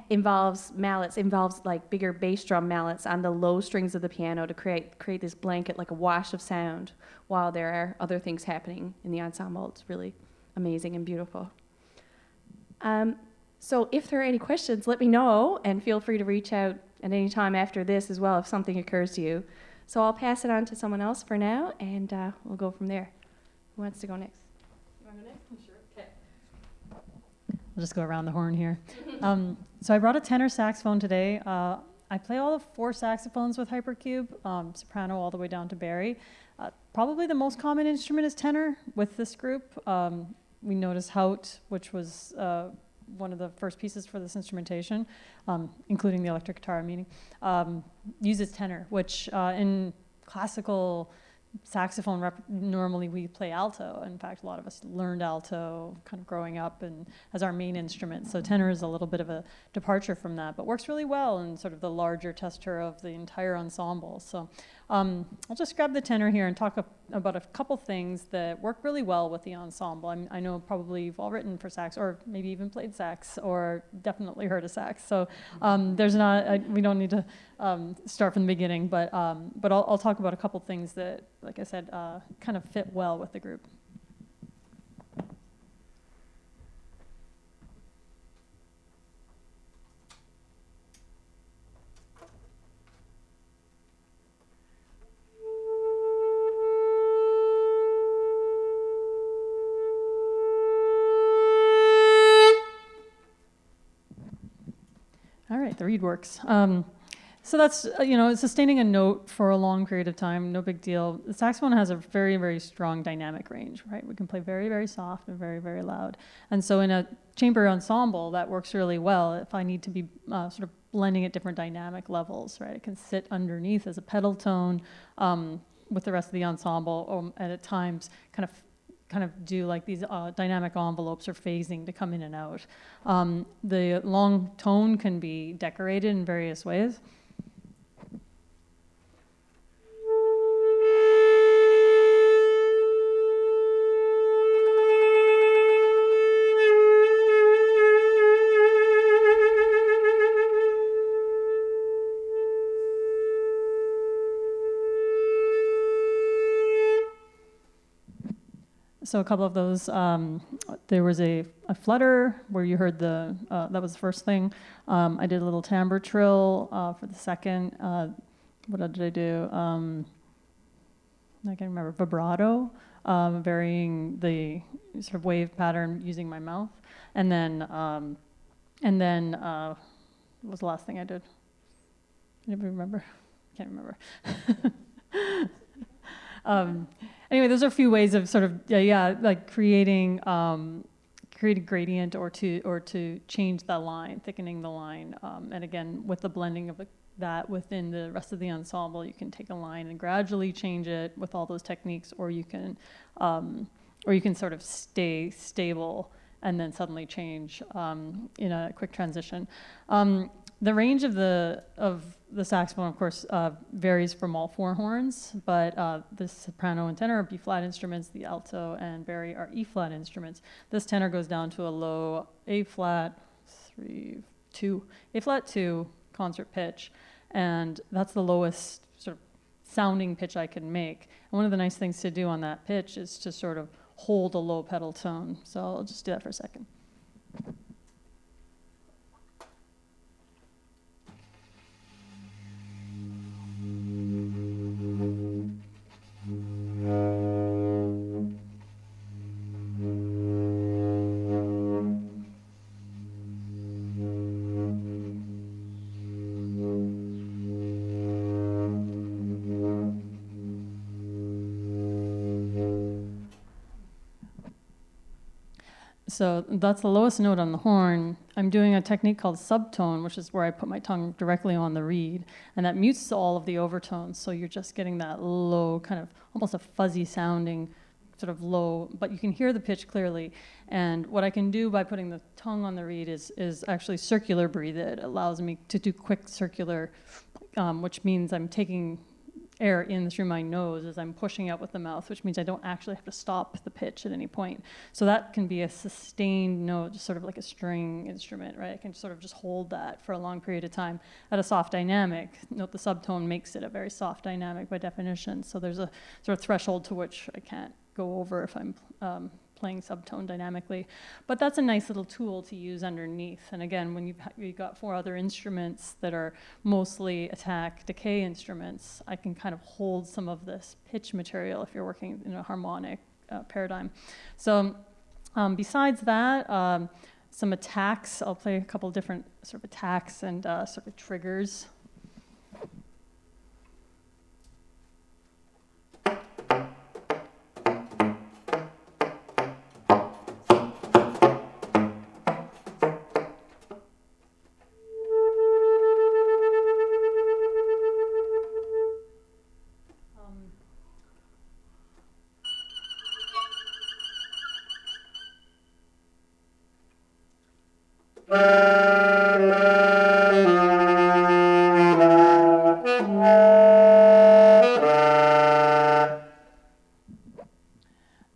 Involves mallets, involves like bigger bass drum mallets on the low strings of the piano to create this blanket, like a wash of sound, while there are other things happening in the ensemble. It's really amazing and beautiful. So if there are any questions, let me know, and feel free to reach out at any time after this as well if something occurs to you. So I'll pass it on to someone else for now, and we'll go from there. Who wants to go next? want to go next? Sure. Okay. I'll just go around the horn here. So I brought a tenor saxophone today. I play all the 4 saxophones with HYPERCUBE, soprano all the way down to bari. Probably the most common instrument is tenor with this group. We noticed Hout, which was one of the first pieces for this instrumentation, including the electric guitar, uses tenor, which in classical saxophone normally we play alto. In fact, a lot of us learned alto kind of growing up and as our main instrument. So tenor is a little bit of a departure from that, but works really well in sort of the larger tester of the entire ensemble. So I'll just grab the tenor here and talk about a couple things that work really well with the ensemble. I know probably you've all written for sax, or maybe even played sax, or definitely heard a sax. So there's not, we don't need to start from the beginning, but I'll talk about a couple things that, like I said, kind of fit well with the group. All right, the reed works. So that's, sustaining a note for a long period of time, no big deal. The saxophone has a very, very strong dynamic range, right? We can play very, very soft and very, very loud. And so in a chamber ensemble, that works really well if I need to be sort of blending at different dynamic levels, right? It can sit underneath as a pedal tone with the rest of the ensemble, and at times kind of do like these dynamic envelopes or phasing to come in and out. The long tone can be decorated in various ways. So a couple of those, there was a flutter where you heard that was the first thing. I did a little timbre trill for the second. What did I do? I can't remember. Vibrato, varying the sort of wave pattern using my mouth. And then what was the last thing I did? Anybody remember? Can't remember. Anyway, those are a few ways of sort of like creating gradient or to change the line, thickening the line, and again with the blending of that within the rest of the ensemble, you can take a line and gradually change it with all those techniques, or you can sort of stay stable and then suddenly change in a quick transition. The range of the saxophone, of course, varies from all 4 horns, but the soprano and tenor are B-flat instruments, the alto and bari are E-flat instruments. This tenor goes down to a low A-flat 2 concert pitch, and that's the lowest sort of sounding pitch I can make. And one of the nice things to do on that pitch is to sort of hold a low pedal tone. So I'll just do that for a second. So that's the lowest note on the horn. I'm doing a technique called subtone, which is where I put my tongue directly on the reed, and that mutes all of the overtones. So you're just getting that low, kind of almost a fuzzy sounding, sort of low, but you can hear the pitch clearly. And what I can do by putting the tongue on the reed is actually circular breathe it. It allows me to do quick circular, which means I'm taking air in through my nose as I'm pushing out with the mouth, which means I don't actually have to stop the pitch at any point. So that can be a sustained note, just sort of like a string instrument, right? I can sort of just hold that for a long period of time at a soft dynamic. Note the subtone makes it a very soft dynamic by definition. So there's a sort of threshold to which I can't go over if I'm playing subtone dynamically. But that's a nice little tool to use underneath. And again, when you've got 4 other instruments that are mostly attack decay instruments, I can kind of hold some of this pitch material if you're working in a harmonic paradigm. So Besides that, some attacks. I'll play a couple different sort of attacks and sort of triggers.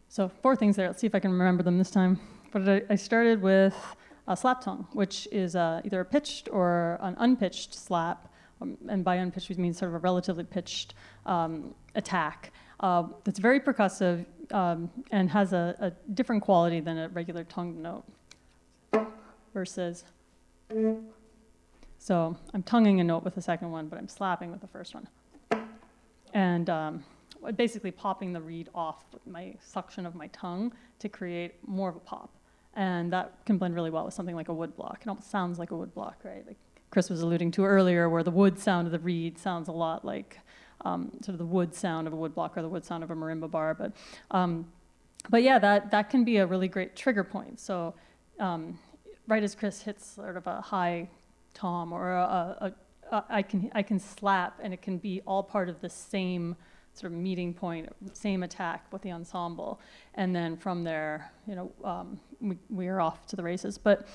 So 4 things there. Let's see if I can remember them this time. But I started with a slap tongue, which is either a pitched or an unpitched slap. And by unpitched, we mean sort of a relatively pitched attack. That's very percussive and has a different quality than a regular tongued note. Versus, so I'm tonguing a note with the second one, but I'm slapping with the first one. And basically popping the reed off with my suction of my tongue to create more of a pop. And that can blend really well with something like a wood block. It almost sounds like a wood block, right? Like Chris was alluding to earlier, where the wood sound of the reed sounds a lot like sort of the wood sound of a wood block or the wood sound of a marimba bar. But yeah, that can be a really great trigger point. So right as Chris hits sort of a high tom or I can slap, and it can be all part of the same sort of meeting point, same attack with the ensemble, and then from there, we are off to the races. But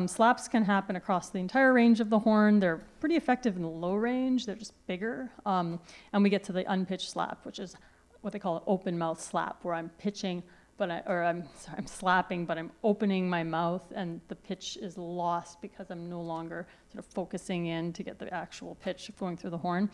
slaps can happen across the entire range of the horn. They're pretty effective in the low range. They're just bigger, and we get to the unpitched slap, which is what they call an open mouth slap, where I'm pitching, I'm slapping, but I'm opening my mouth, and the pitch is lost because I'm no longer sort of focusing in to get the actual pitch going through the horn.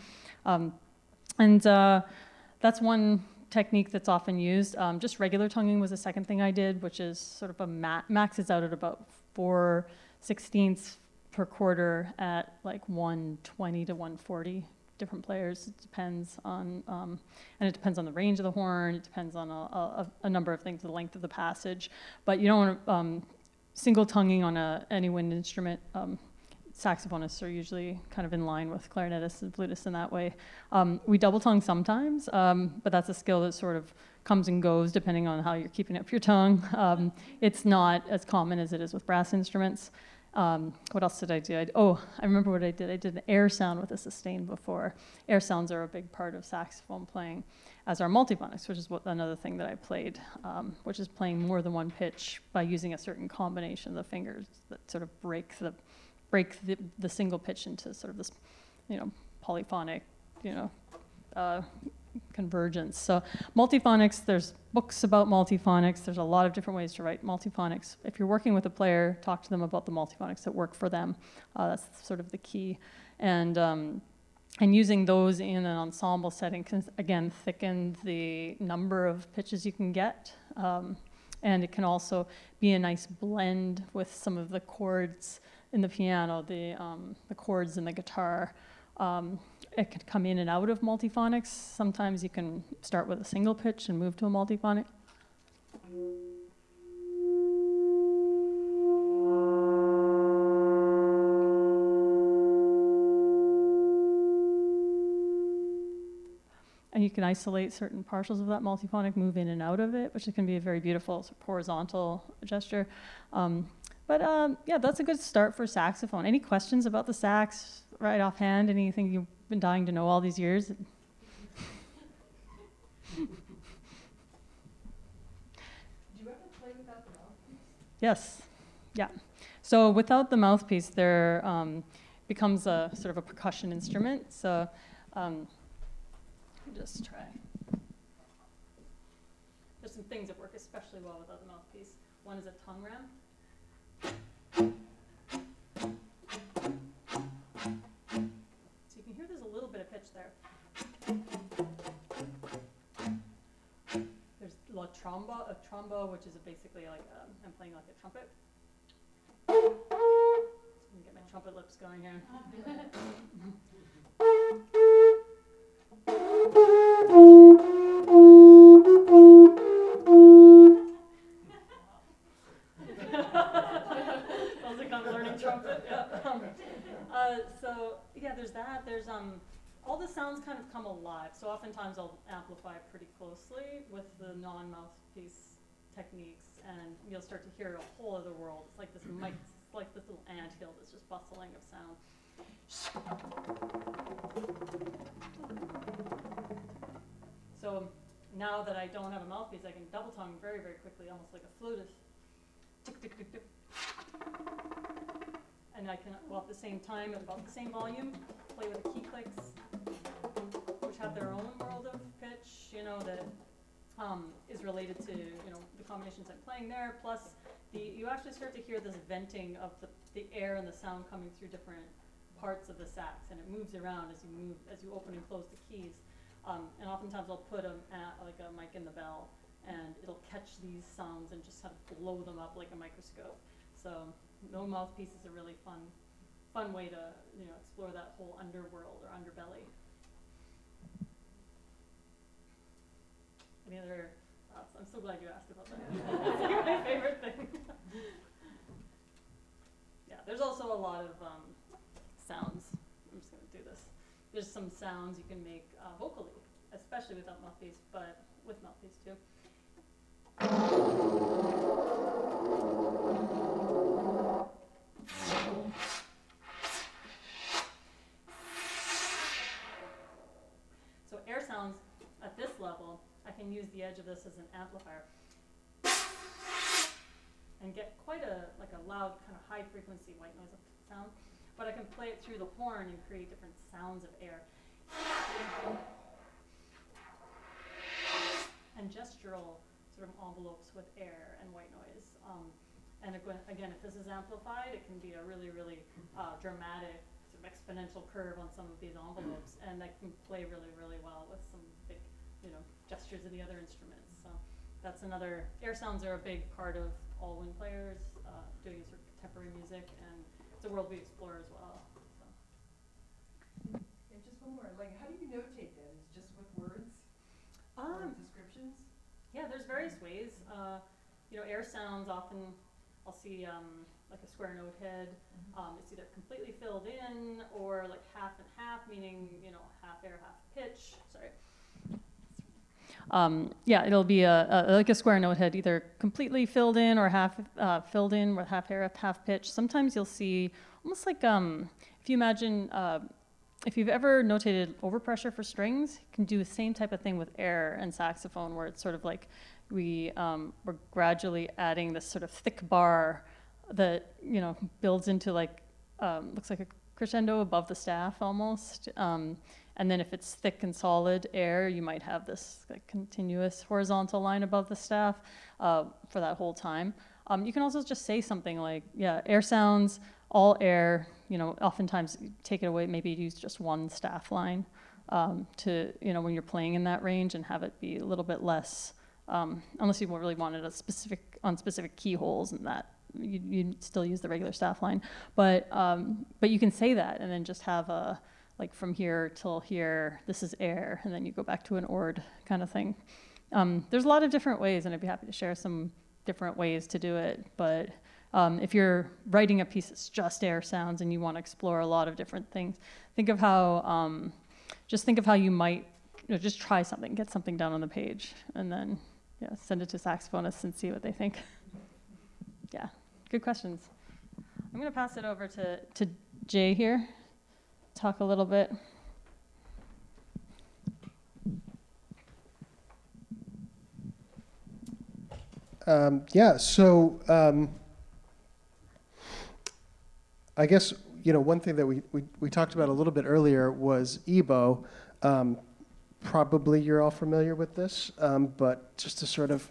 That's one technique that's often used. Just regular tonguing was the second thing I did, which is sort of a maxes out at about 4/16 per quarter at like 120 to 140. Different players, it depends on, and it depends on the range of the horn, it depends on a number of things, the length of the passage. But you don't want to, single tonguing on any wind instrument, saxophonists are usually kind of in line with clarinetists and flutists in that way. We double tongue sometimes, but that's a skill that sort of comes and goes depending on how you're keeping up your tongue. It's not as common as it is with brass instruments. What else did I do? I remember what I did. I did an air sound with a sustain before. Air sounds are a big part of saxophone playing, as are multiphonics, which is another thing that I played, which is playing more than one pitch by using a certain combination of the fingers that sort of break the single pitch into sort of this, polyphonic, convergence. So multiphonics, there's books about multiphonics. There's a lot of different ways to write multiphonics. If you're working with a player, talk to them about the multiphonics that work for them. That's sort of the key. And using those in an ensemble setting can, again, thicken the number of pitches you can get. And it can also be a nice blend with some of the chords in the piano, the chords in the guitar. It can come in and out of multiphonics. Sometimes you can start with a single pitch and move to a multiphonic. And you can isolate certain partials of that multiphonic, move in and out of it, which can be a very beautiful sort of horizontal gesture. Yeah, that's a good start for saxophone. Any questions about the sax right offhand? Anything you've been dying to know all these years? Did you ever play without the mouthpiece? Yes, yeah. So without the mouthpiece, there becomes a sort of a percussion instrument. So just try. There's some things that work especially well without the mouthpiece. One is a tongue ram. So you can hear there's a little bit of pitch there. There's la trombo, which is basically like I'm playing like a trumpet. Let me get my trumpet lips going here. So oftentimes I'll amplify pretty closely with the non-mouthpiece techniques, and you'll start to hear a whole other world. It's like this mic, it's like this little anthill that's just bustling of sound. So now that I don't have a mouthpiece, I can double tongue very, very quickly, almost like a flutist. Tick, tick, tick, tick. And I can, well, at the same time, at about the same volume, play with the key clicks, which have their own world of pitch, you know, that is related to, you know, the combinations I'm playing there, plus you actually start to hear this venting of the air and the sound coming through different parts of the sax, and it moves around as you open and close the keys. And oftentimes I'll put like a mic in the bell, and it'll catch these sounds and just kind of blow them up like a microscope. So no mouthpiece is a really fun way to, you know, explore that whole underworld or underbelly. Any other thoughts? I'm so glad you asked about that. That's like my favorite thing. Yeah, there's also a lot of sounds. I'm just going to do this. There's some sounds you can make vocally, especially without mouthpiece, but with mouthpiece too. So air sounds at this level, I can use the edge of this as an amplifier and get quite a loud kind of high frequency white noise sound, but I can play it through the horn and create different sounds of air. And gestural sort of envelopes with air and white noise. And again, if this is amplified, it can be a really, really dramatic sort of exponential curve on some of these envelopes, and that can play really, really well with some big, you know, gestures of the other instruments. So that's another, air sounds are a big part of all wind players doing sort of contemporary music, and it's a world we explore as well. So. And just one more, like, how do you notate that? Is it just with words or descriptions? Yeah, there's various ways. You know, air sounds often, I'll see like a square note head. It's either completely filled in or like half and half, meaning, you know, half air, half pitch. Sorry. Yeah, it'll be like a square note head, either completely filled in or half filled in with half air, half pitch. Sometimes you'll see almost like if you imagine if you've ever notated overpressure for strings, you can do the same type of thing with air and saxophone, where it's sort of like we're gradually adding this sort of thick bar that, you know, builds into like looks like a crescendo above the staff almost. And then if it's thick and solid air, you might have this like continuous horizontal line above the staff for that whole time. You can also just say something like, yeah, air sounds, all air, you know, oftentimes take it away, maybe use just one staff line to, you know, when you're playing in that range, and have it be a little bit less, unless you really wanted on specific keyholes, and that you'd still use the regular staff line. But you can say that and then just have a, like from here till here, this is air, and then you go back to an ord kind of thing. There's a lot of different ways, and I'd be happy to share some different ways to do it. But if you're writing a piece that's just air sounds and you want to explore a lot of different things, think of how you might, you know, just try something, get something down on the page, and then send it to saxophonists and see what they think. Yeah, good questions. I'm going to pass it over to Jay here. Talk a little bit. So I guess, you know, one thing that we talked about a little bit earlier was EBow. Probably you're all familiar with this, but just to sort of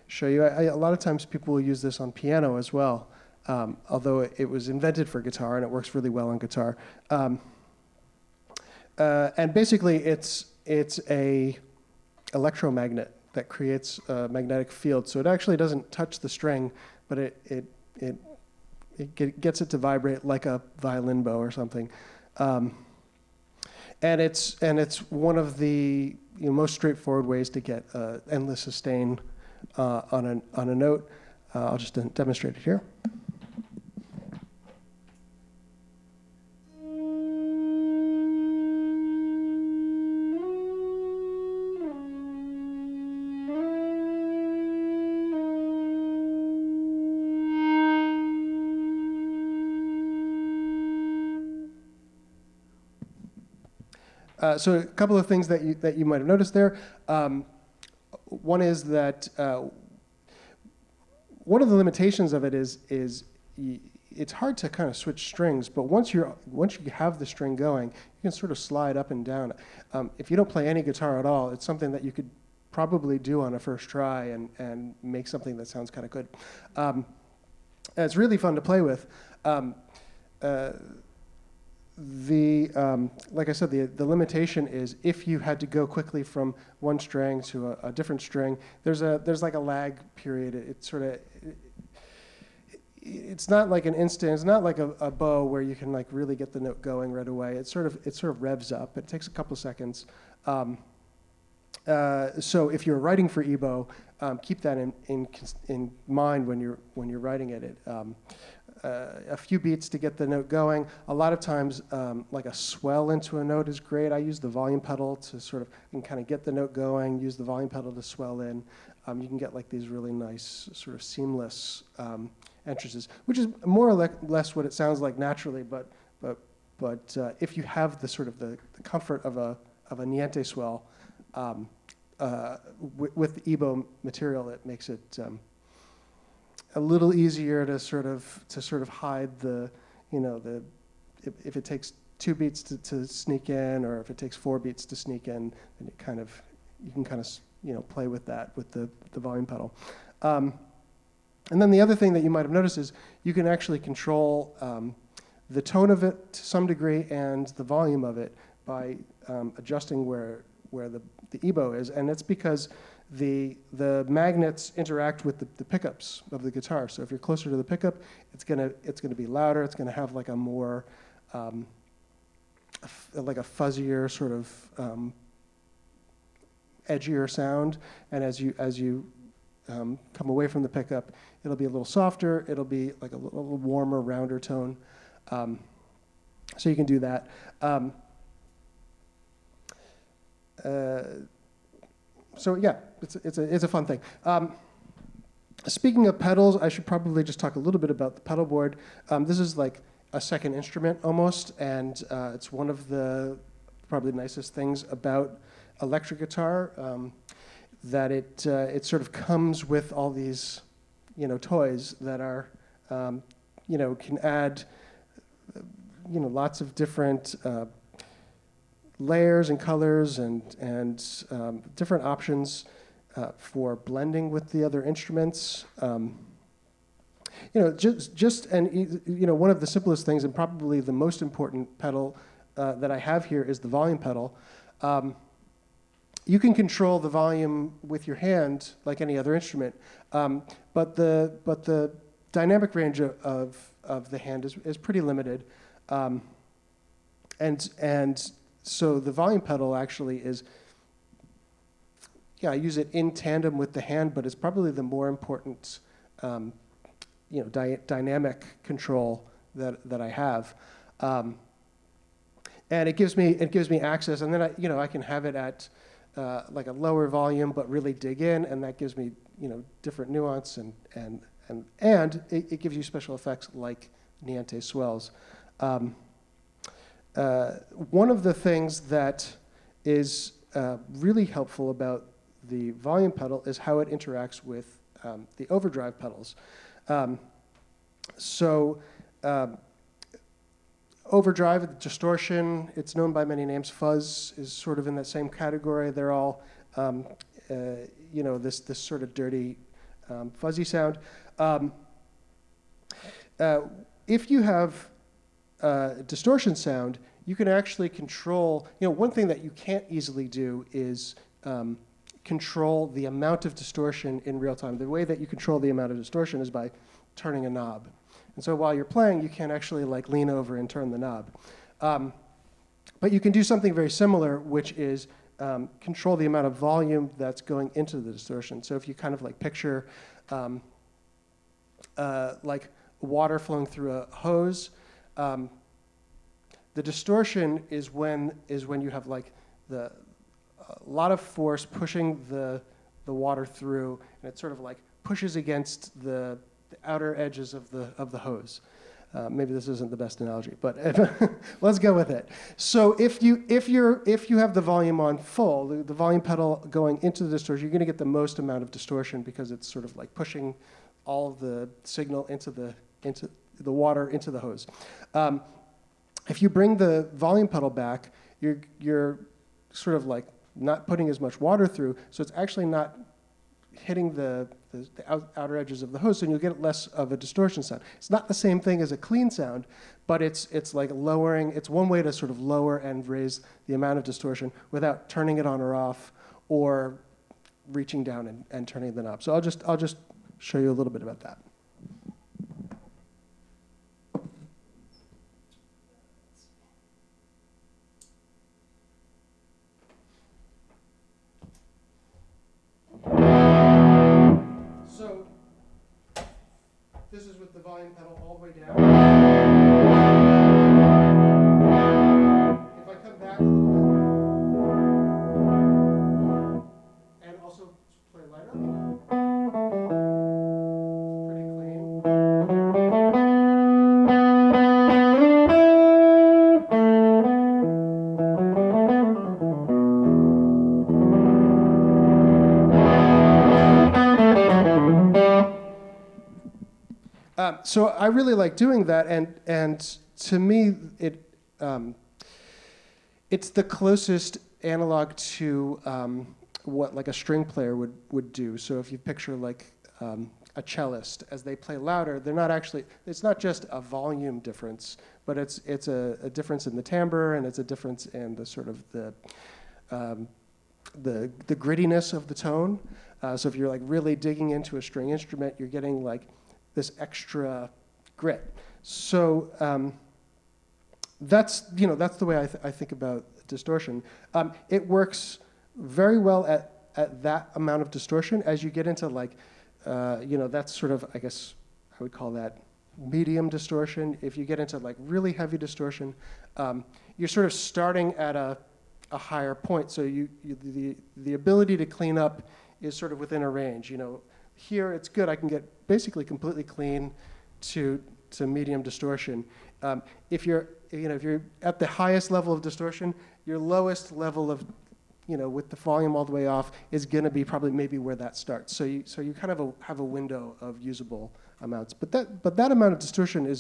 show you, a lot of times people will use this on piano as well. Although it was invented for guitar and it works really well on guitar. And basically it's a electromagnet that creates a magnetic field. So it actually doesn't touch the string, but it gets it to vibrate like a violin bow or something. And it's one of the most straightforward ways to get endless sustain on a note. I'll just demonstrate it here. All So a couple of things that you might have noticed there. One is that one of the limitations of it is it's hard to kind of switch strings, but once you have the string going, you can sort of slide up and down. If you don't play any guitar at all, it's something that you could probably do on a first try and make something that sounds kind of good. And it's really fun to play with. Like I said, the limitation is if you had to go quickly from one string to a different string, there's like a lag period. It's not like an instant. It's not like a bow where you can like really get the note going right away. It sort of revs up. It takes a couple seconds. So if you're writing for EBow, keep that in mind when you're writing it. A few beats to get the note going. A lot of times, like a swell into a note is great. I use the volume pedal to sort of kind of get the note going. Use the volume pedal to swell in. You can get like these really nice sort of seamless entrances, which is more or less what it sounds like naturally. But if you have the sort of the comfort of a niente swell with the EBow material, it makes it a little easier to sort of hide if it takes 2 beats to sneak in, or if it takes 4 beats to sneak in, then you can kind of play with that with the volume pedal. And then the other thing that you might have noticed is you can actually control the tone of it to some degree and the volume of it by adjusting where the EBow is, and it's because the magnets interact with the pickups of the guitar. So if you're closer to the pickup, it's gonna be louder. It's gonna have like a more like a fuzzier sort of edgier sound. And as you come away from the pickup, it'll be a little softer. It'll be like a little warmer, rounder tone. So you can do that. So yeah, it's a fun thing. Speaking of pedals, I should probably just talk a little bit about the pedal board. This is like a second instrument almost, and it's one of the probably nicest things about electric guitar, that it sort of comes with all these toys that are can add lots of different layers and colors and different options for blending with the other instruments. One of the simplest things and probably the most important pedal that I have here is the volume pedal. You can control the volume with your hand like any other instrument, but the dynamic range of the hand is pretty limited, and so the volume pedal actually is, I use it in tandem with the hand, but it's probably the more important, dynamic control that I have, and it gives me access, and then I can have it at like a lower volume, but really dig in, and that gives me different nuance, and it gives you special effects like niente swells. One of the things that is really helpful about the volume pedal is how it interacts with the overdrive pedals. Overdrive, distortion, it's known by many names. Fuzz is sort of in that same category. They're all, this sort of dirty, fuzzy sound. If you have distortion sound, you can actually control, one thing that you can't easily do is control the amount of distortion in real time. The way that you control the amount of distortion is by turning a knob. And so while you're playing, you can't actually like lean over and turn the knob. But you can do something very similar, which is control the amount of volume that's going into the distortion. So if you kind of like picture like water flowing through a hose, the distortion is when you have like a lot of force pushing the water through, and it sort of like pushes against the outer edges of the hose. Maybe this isn't the best analogy, but let's go with it. So if you have the volume on full, the volume pedal going into the distortion, you're going to get the most amount of distortion because it's sort of like pushing all of the signal into the water into the hose. If you bring the volume pedal back, you're sort of like not putting as much water through, so it's actually not hitting the outer edges of the hose, and you'll get less of a distortion sound. It's not the same thing as a clean sound, but it's like lowering. It's one way to sort of lower and raise the amount of distortion without turning it on or off, or reaching down and turning the knob. So I'll just show you a little bit about that. So this is with the volume pedal all the way down. If I come back a little bit and also play lighter, pretty clean. So I really like doing that, and to me, it's the closest analog to what like a string player would do. So if you picture like a cellist, as they play louder, they're not actually. It's not just a volume difference, but it's a difference in the timbre, and it's a difference in the sort of the grittiness of the tone. So if you're like really digging into a string instrument, you're getting like this extra grit. So that's the way I think about distortion. It works very well at that amount of distortion. As you get into like, that's sort of, I guess I would call that medium distortion. If you get into like really heavy distortion, you're sort of starting at a higher point. So the ability to clean up is sort of within a range. Here it's good. I can get basically completely clean to medium distortion. If you're at the highest level of distortion, your lowest level of, with the volume all the way off, is going to be probably maybe where that starts. So you kind of have a window of usable amounts. But that amount of distortion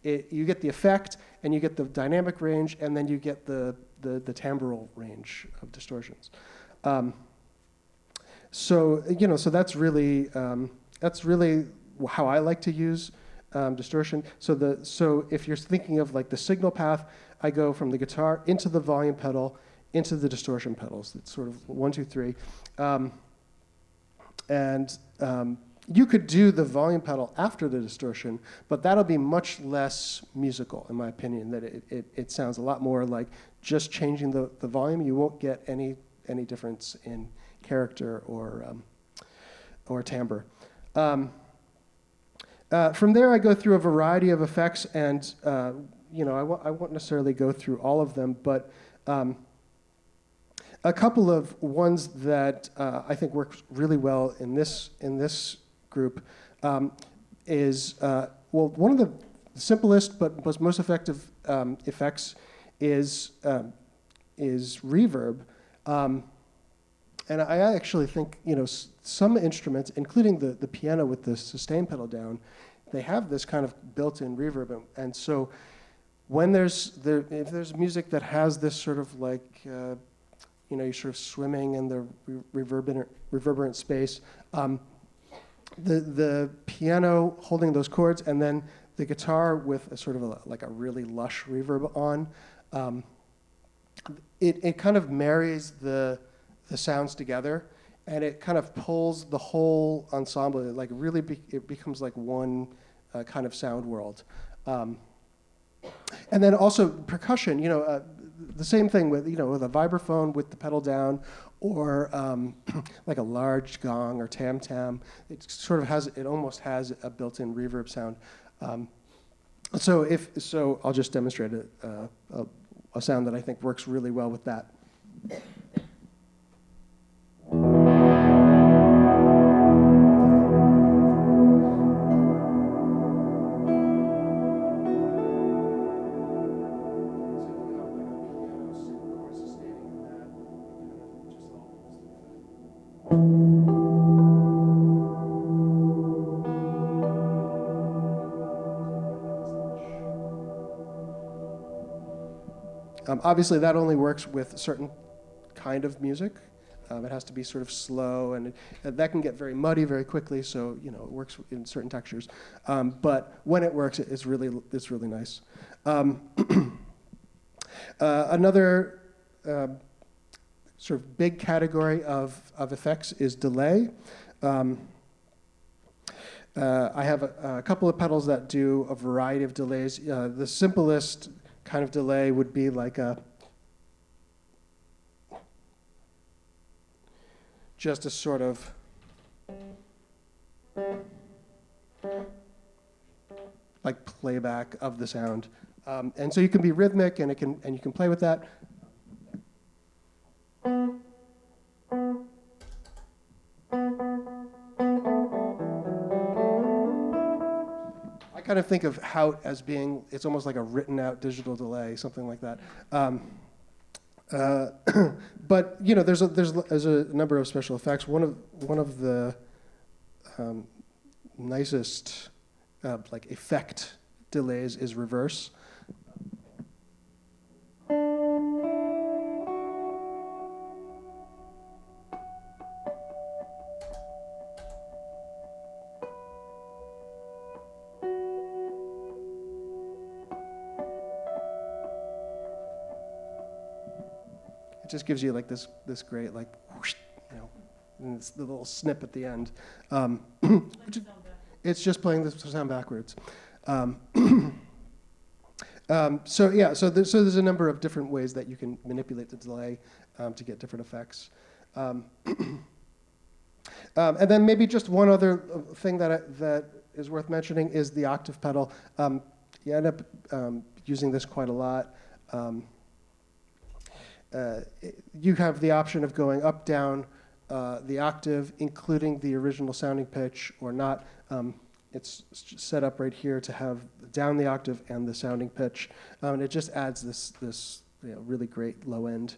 you get the effect, and you get the dynamic range, and then you get the timbral range of distortions. So that's really how I like to use distortion. So if you're thinking of like the signal path, I go from the guitar into the volume pedal, into the distortion pedals. It's sort of 1, 2, 3, and you could do the volume pedal after the distortion, but that'll be much less musical, in my opinion. That it sounds a lot more like just changing the volume. You won't get any difference in character or timbre. From there, I go through a variety of effects, and I won't necessarily go through all of them, but a couple of ones that I think work really well in this group is one of the simplest but most effective effects is reverb. And I actually think, some instruments, including the piano with the sustain pedal down, they have this kind of built-in reverb. And so when if there's music that has this sort of like, you're sort of swimming in the reverberant space, the piano holding those chords, and then the guitar with a sort of a really lush reverb on, it kind of marries the sounds together, and it kind of pulls the whole ensemble. Like really, it becomes like one kind of sound world. And then also percussion. The same thing with with a vibraphone with the pedal down, or like a large gong or tam tam. It sort of almost has a built-in reverb sound. So I'll just demonstrate a sound that I think works really well with that. Obviously, that only works with a certain kind of music. It has to be sort of slow, and that can get very muddy very quickly. So it works in certain textures. But when it works, it's really nice. Another sort of big category of effects is delay. I have a couple of pedals that do a variety of delays. The simplest kind of delay would be like just a sort of like playback of the sound, and so you can be rhythmic, and you can play with that. I kind of think of Hout as being, it's almost like a written out digital delay, something like that. But there's a number of special effects. One of the nicest like effect delays is reverse. It just gives you like this great like whoosh, and it's the little snip at the end. It's just playing the sound backwards. So there's a number of different ways that you can manipulate the delay to get different effects. And then maybe just one other thing that is worth mentioning is the octave pedal. You end up using this quite a lot. You have the option of going up, down the octave, including the original sounding pitch or not. It's set up right here to have down the octave and the sounding pitch, and it just adds this really great low end.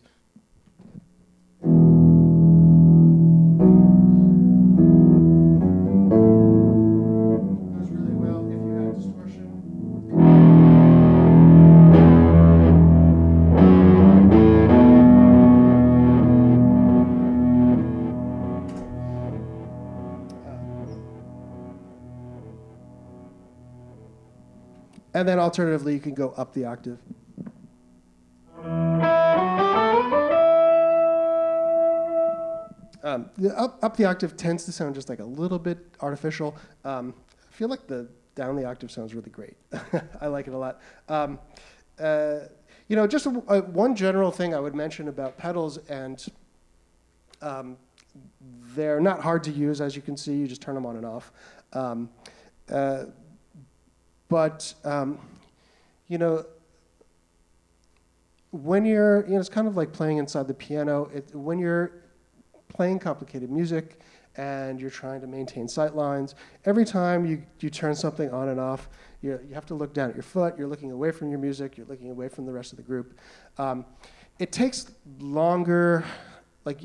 Goes really well if you add distortion. And then alternatively, you can go up the octave. Up the octave tends to sound just like a little bit artificial. I feel like the down the octave sounds really great. I like it a lot. Just one general thing I would mention about pedals, and they're not hard to use, as you can see. You just turn them on and off. But when you're, it's kind of like playing inside the piano. When you're playing complicated music and you're trying to maintain sight lines, every time you turn something on and off, you have to look down at your foot. You're looking away from your music. You're looking away from the rest of the group. It takes longer. Like,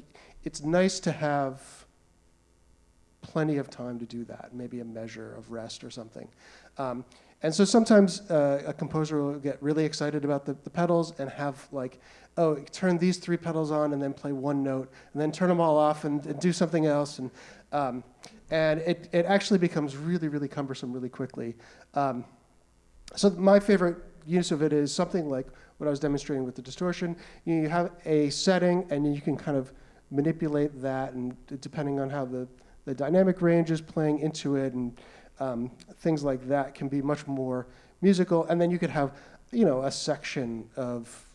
it's nice to have plenty of time to do that, maybe a measure of rest or something. And so sometimes a composer will get really excited about the pedals and have like, oh, turn these 3 pedals on and then play one note, and then turn them all off and do something else. And it actually becomes really, really cumbersome really quickly. So my favorite use of it is something like what I was demonstrating with the distortion. You have a setting, and you can kind of manipulate that, and depending on how the dynamic range is playing into it, and things like that can be much more musical. And then you could have, a section of,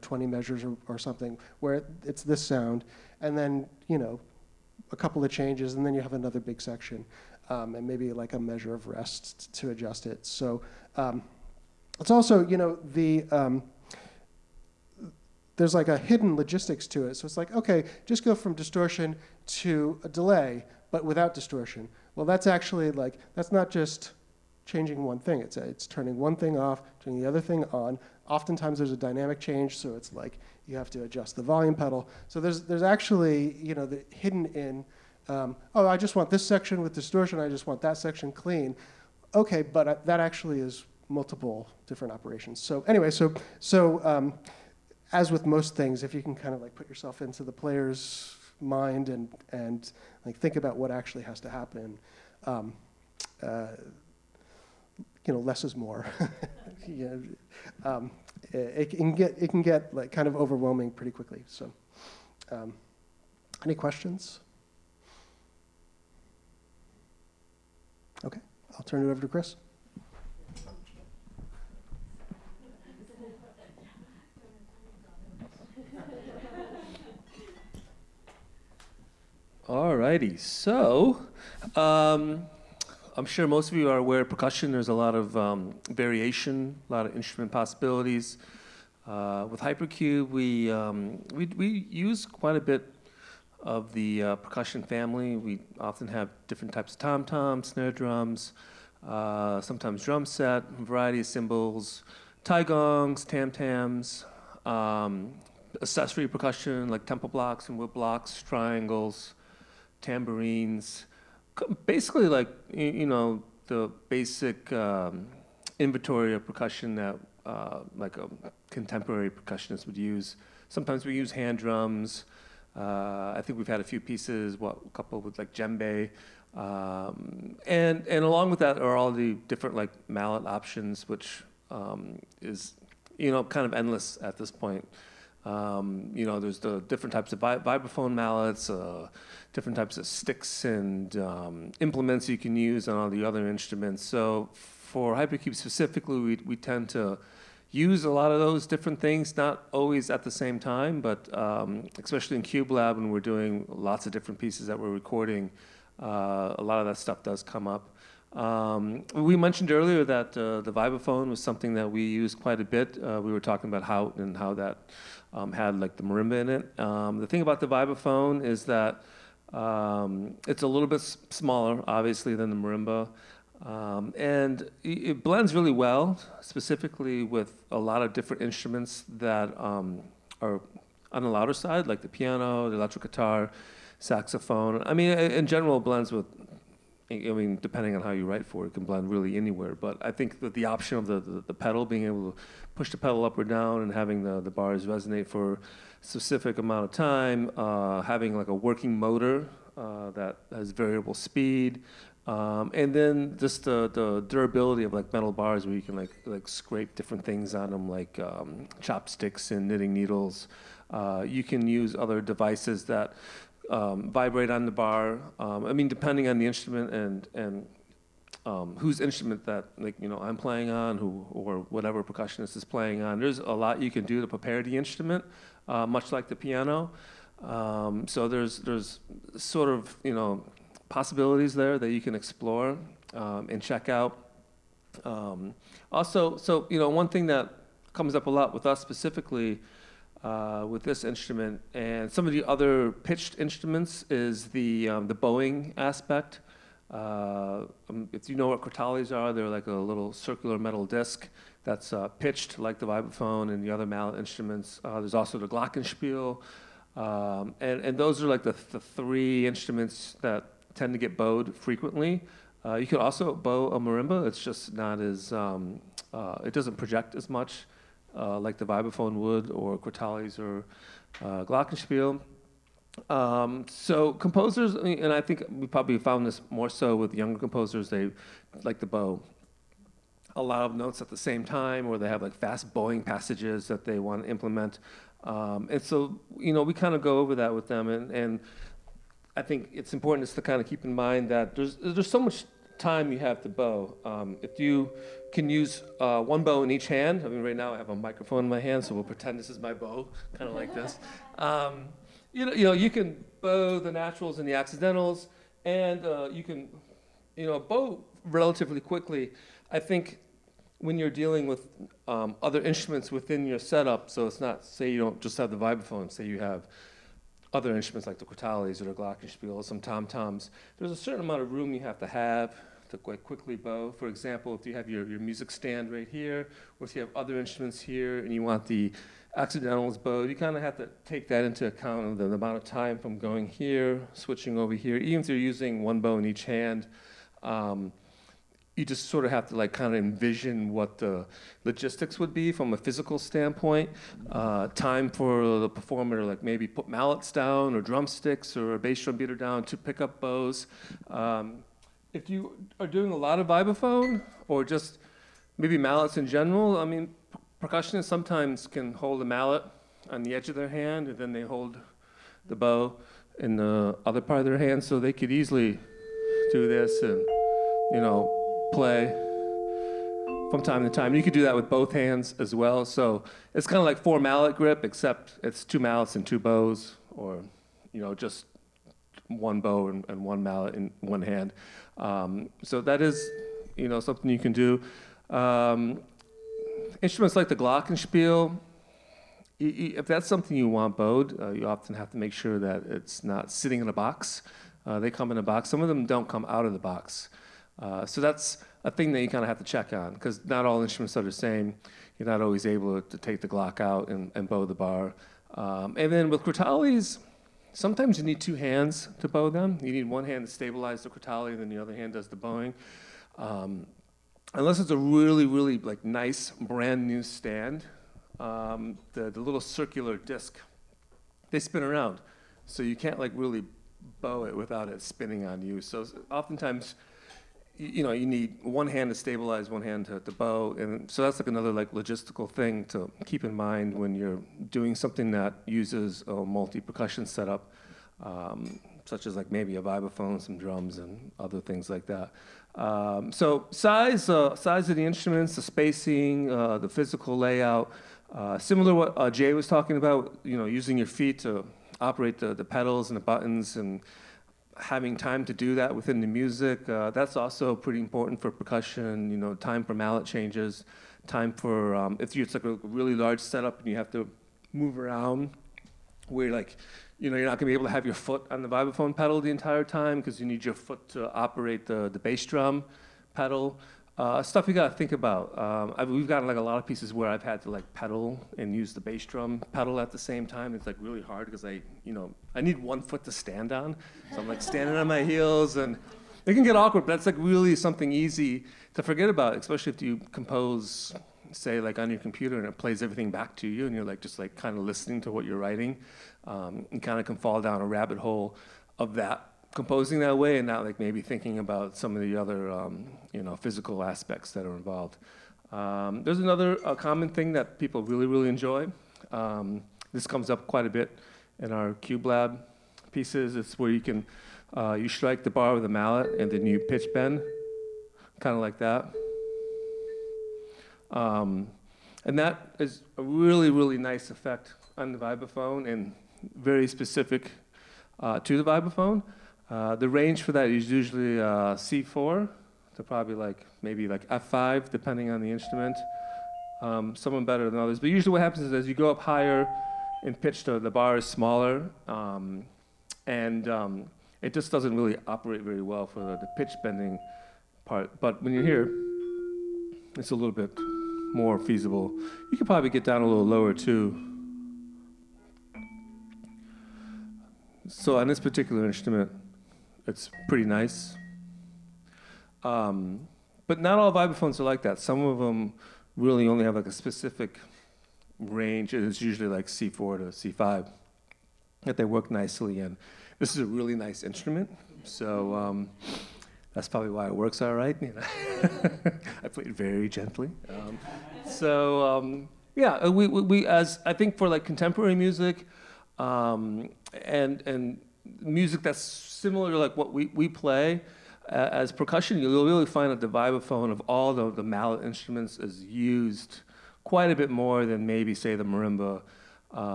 20 measures or something where it's this sound, and then, a couple of changes, and then you have another big section, and maybe like a measure of rest to adjust it. So it's also, there's like a hidden logistics to it. So it's like, okay, just go from distortion to a delay, but without distortion. Well, that's actually that's not just changing one thing. It's turning one thing off, turning the other thing on. Oftentimes there's a dynamic change, so it's like you have to adjust the volume pedal. So there's actually, the hidden in, I just want this section with distortion, I just want that section clean. Okay, but that actually is multiple different operations. So anyway, so as with most things, if you can kind of like put yourself into the player's mind and like think about what actually has to happen, less is more. It can get like kind of overwhelming pretty quickly. So, any questions? Okay, I'll turn it over to Chris. Alrighty, so I'm sure most of you are aware of percussion. There's a lot of variation, a lot of instrument possibilities. With HYPERCUBE, we use quite a bit of the percussion family. We often have different types of tom-toms, snare drums, sometimes drum set, a variety of cymbals, taigongs, tam-tams, accessory percussion like tempo blocks and wood blocks, triangles, tambourines, basically like, the basic inventory of percussion that like a contemporary percussionist would use. Sometimes we use hand drums. I think we've had a few pieces, a couple with like djembe. And along with that are all the different like mallet options, which is, kind of endless at this point. There's the different types of vibraphone mallets, different types of sticks and implements you can use on all the other instruments. So for HYPERCUBE specifically, we tend to use a lot of those different things, not always at the same time, but especially in Cube Lab when we're doing lots of different pieces that we're recording, a lot of that stuff does come up. We mentioned earlier that the vibraphone was something that we used quite a bit. We were talking about how that had like the marimba in it. The thing about the vibraphone is that it's a little bit smaller, obviously, than the marimba. And it blends really well, specifically with a lot of different instruments that are on the louder side, like the piano, the electric guitar, saxophone. I mean, in general, it blends with, depending on how you write for it, it can blend really anywhere. But I think that the option of the pedal, being able to push the pedal up or down and having the bars resonate for a specific amount of time, having like a working motor that has variable speed, and then just the durability of like metal bars where you can like scrape different things on them, like chopsticks and knitting needles. You can use other devices that vibrate on the bar. Depending on the instrument and whose instrument that I'm playing on, or whatever percussionist is playing on. There's a lot you can do to prepare the instrument, much like the piano. So there's sort of possibilities there that you can explore and check out. Also, one thing that comes up a lot with us specifically with this instrument and some of the other pitched instruments is the bowing aspect. If you know what crotales are, they're like a little circular metal disc that's pitched like the vibraphone and the other mallet instruments. There's also the glockenspiel, and those are like the three instruments that tend to get bowed frequently. You could also bow a marimba. It's just not as it doesn't project as much like the vibraphone would, or crotales or glockenspiel. So composers, and I think we probably found this more so with younger composers, they like to bow a lot of notes at the same time, or they have like fast bowing passages that they want to implement. And so, we kind of go over that with them, and I think it's important just to kind of keep in mind that there's so much time you have to bow. If you can use one bow in each hand, right now I have a microphone in my hand, so we'll pretend this is my bow, kind of like this. You can bow the naturals and the accidentals, and you can, bow relatively quickly. I think when you're dealing with other instruments within your setup, so it's not, say you don't just have the vibraphone, say you have other instruments like the crotales or the glockenspiel, some tom-toms, there's a certain amount of room you have to quite quickly bow. For example, if you have your music stand right here, or if you have other instruments here and you want the accidentals bowed, you kind of have to take that into account, the amount of time from going here, switching over here, even if you're using one bow in each hand. you just sort of have to like kind of envision what the logistics would be from a physical standpoint. Time for the performer to like maybe put mallets down or drumsticks or a bass drum beater down to pick up bows. If you are doing a lot of vibraphone or just maybe mallets in general, I mean, percussionists sometimes can hold a mallet on the edge of their hand and then they hold the bow in the other part of their hand, so they could easily do this and, you know, play from time to time. You could do that with both hands as well. So it's kind of like 4 mallet grip, except it's 2 mallets and 2 bows, or, you know, just 1 bow and 1 mallet in one hand. So that is, you know, something you can do. Instruments like the glockenspiel, if that's something you want bowed, you often have to make sure that it's not sitting in a box. They come in a box. Some of them don't come out of the box. So that's a thing that you kind of have to check on, because not all instruments are the same. You're not always able to take the Glock out and bow the bar. And then with crotales, sometimes you need 2 hands to bow them. You need one hand to stabilize the crotale, and then the other hand does the bowing. Unless it's a really, really like nice brand new stand, the little circular disc, they spin around. So you can't like really bow it without it spinning on you. So oftentimes, you know, you need one hand to stabilize, one hand to bow, and so that's like another like logistical thing to keep in mind when you're doing something that uses a multi-percussion setup, such as like maybe a vibraphone, some drums, and other things like that. So size of the instruments, the spacing, the physical layout, similar to what Jay was talking about, you know, using your feet to operate the pedals and the buttons and having time to do that within the music, that's also pretty important for percussion. You know, time for mallet changes, time for, if it's like a really large setup and you have to move around, where like, you know, you're not gonna be able to have your foot on the vibraphone pedal the entire time because you need your foot to operate the bass drum pedal. Stuff you gotta think about. We've gotten like a lot of pieces where I've had to like pedal and use the bass drum pedal at the same time. It's like really hard because I need one foot to stand on. So I'm like standing on my heels, and it can get awkward, but that's like really something easy to forget about, especially if you compose, say like on your computer and it plays everything back to you and you're like just like kind of listening to what you're writing. You kind of can fall down a rabbit hole of that, composing that way, and not like maybe thinking about some of the other physical aspects that are involved. There's another common thing that people really, really enjoy. This comes up quite a bit in our Cube Lab pieces. It's where you can you strike the bar with a mallet and then you pitch bend, kind of like that. And that is a really, really nice effect on the vibraphone and very specific to the vibraphone. The range for that is usually C4 to probably like maybe like F5, depending on the instrument. Some are better than others, but usually what happens is as you go up higher in pitch, the bar is smaller, and it just doesn't really operate very well for the pitch bending part. But when you're here, it's a little bit more feasible. You could probably get down a little lower too. So on this particular instrument, it's pretty nice. But not all vibraphones are like that. Some of them really only have like a specific range. It's usually like C4 to C5 that they work nicely in. This is a really nice instrument, so that's probably why it works all right. You know? I play it very gently. Yeah, we as I think for like contemporary music, and music that's similar to like what we play as percussion, you'll really find that the vibraphone of all the mallet instruments is used quite a bit more than maybe say the marimba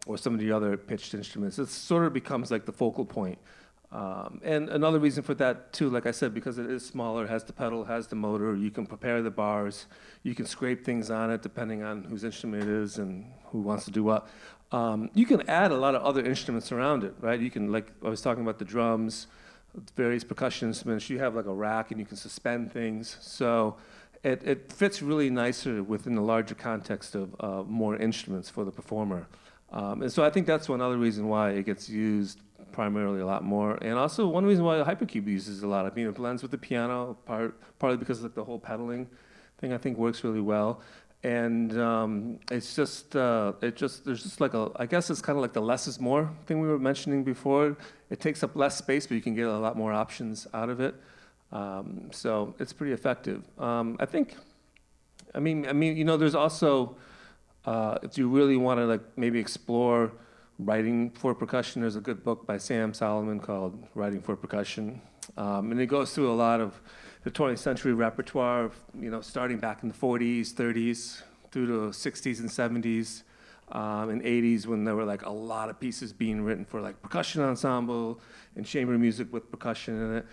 or some of the other pitched instruments. It sort of becomes like the focal point. And another reason for that too, like I said, because it is smaller, has the pedal, has the motor, you can prepare the bars, you can scrape things on it depending on whose instrument it is and who wants to do what. You can add a lot of other instruments around it, right? You can, like I was talking about the drums, various percussion instruments, you have like a rack and you can suspend things. So it fits really nicer within the larger context of more instruments for the performer. And so I think that's one other reason why it gets used primarily a lot more. And also one reason why HYPERCUBE uses a lot. I mean, it blends with the piano, partly because like the whole pedaling thing I think works really well. And it's just, there's just like I guess it's kind of like the less is more thing we were mentioning before. It takes up less space, but you can get a lot more options out of it. So it's pretty effective. I mean, there's also, if you really want to like maybe explore writing for percussion, there's a good book by Sam Solomon called Writing for Percussion. And it goes through a lot of the 20th century repertoire, starting back in the 40s, 30s, through the 60s and 70s, and 80s, when there were like a lot of pieces being written for like percussion ensemble and chamber music with percussion in it.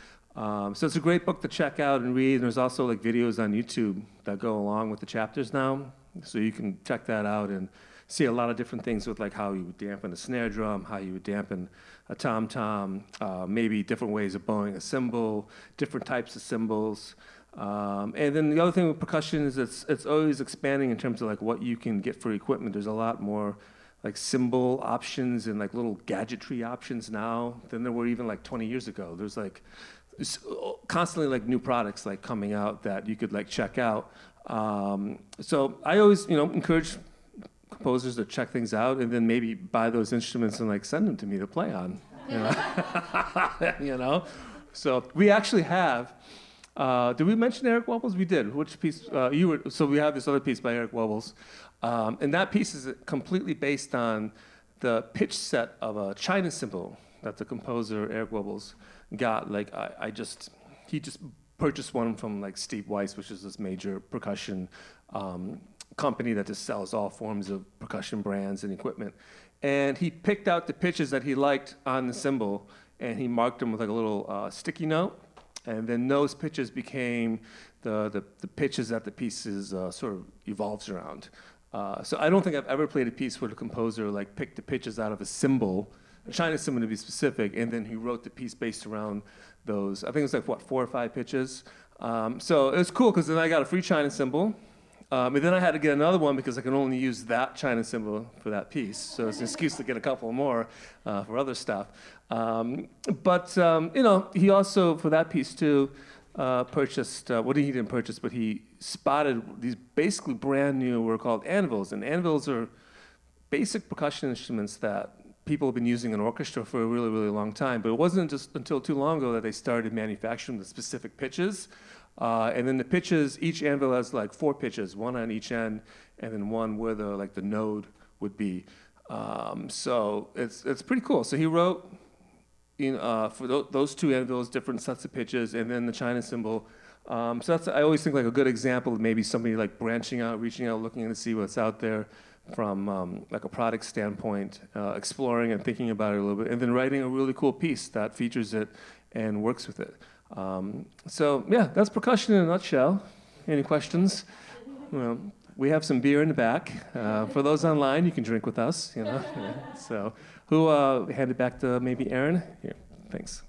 So it's a great book to check out and read. And there's also like videos on YouTube that go along with the chapters now. So you can check that out and see a lot of different things with like how you would dampen a snare drum, how you would dampen a tom-tom, maybe different ways of bowing a cymbal, different types of cymbals. And then the other thing with percussion is it's always expanding in terms of like what you can get for equipment. There's a lot more like cymbal options and like little gadgetry options now than there were even like 20 years ago. There's like constantly like new products like coming out that you could like check out. So I always, encourage composers to check things out and then maybe buy those instruments and like send them to me to play on. So we actually have. Did we mention Eric Wobbles? We did. Which piece? So we have this other piece by Eric Wobbles, and that piece is completely based on the pitch set of a China cymbal that the composer Eric Wobbles got. Like he just purchased one from like Steve Weiss, which is this major percussion company that just sells all forms of percussion brands and equipment. And he picked out the pitches that he liked on the cymbal, and he marked them with like a little sticky note. And then those pitches became the pitches that the piece is sort of evolves around. So I don't think I've ever played a piece where the composer like picked the pitches out of a cymbal, a China cymbal to be specific, and then he wrote the piece based around those. I think it was like 4 or 5 pitches. So it was cool because then I got a free China cymbal. And then I had to get another one because I can only use that China cymbal for that piece. So it's an excuse to get a couple more for other stuff. He also, for that piece too, purchased, he didn't purchase, but he spotted these basically brand new, were called anvils. And anvils are basic percussion instruments that people have been using in orchestra for a really, really long time. But it wasn't just until too long ago that they started manufacturing the specific pitches. And then the pitches, each anvil has like 4 pitches, one on each end, and then one where the node would be. So it's pretty cool. So he wrote for those 2 anvils, different sets of pitches, and then the China cymbal. So I always think like a good example of maybe somebody like branching out, reaching out, looking to see what's out there from like a product standpoint, exploring and thinking about it a little bit, and then writing a really cool piece that features it and works with it. So yeah, that's percussion in a nutshell. Any questions? Well, we have some beer in the back. For those online, you can drink with us. Yeah. So who hand it back to maybe Aaron? Here, thanks.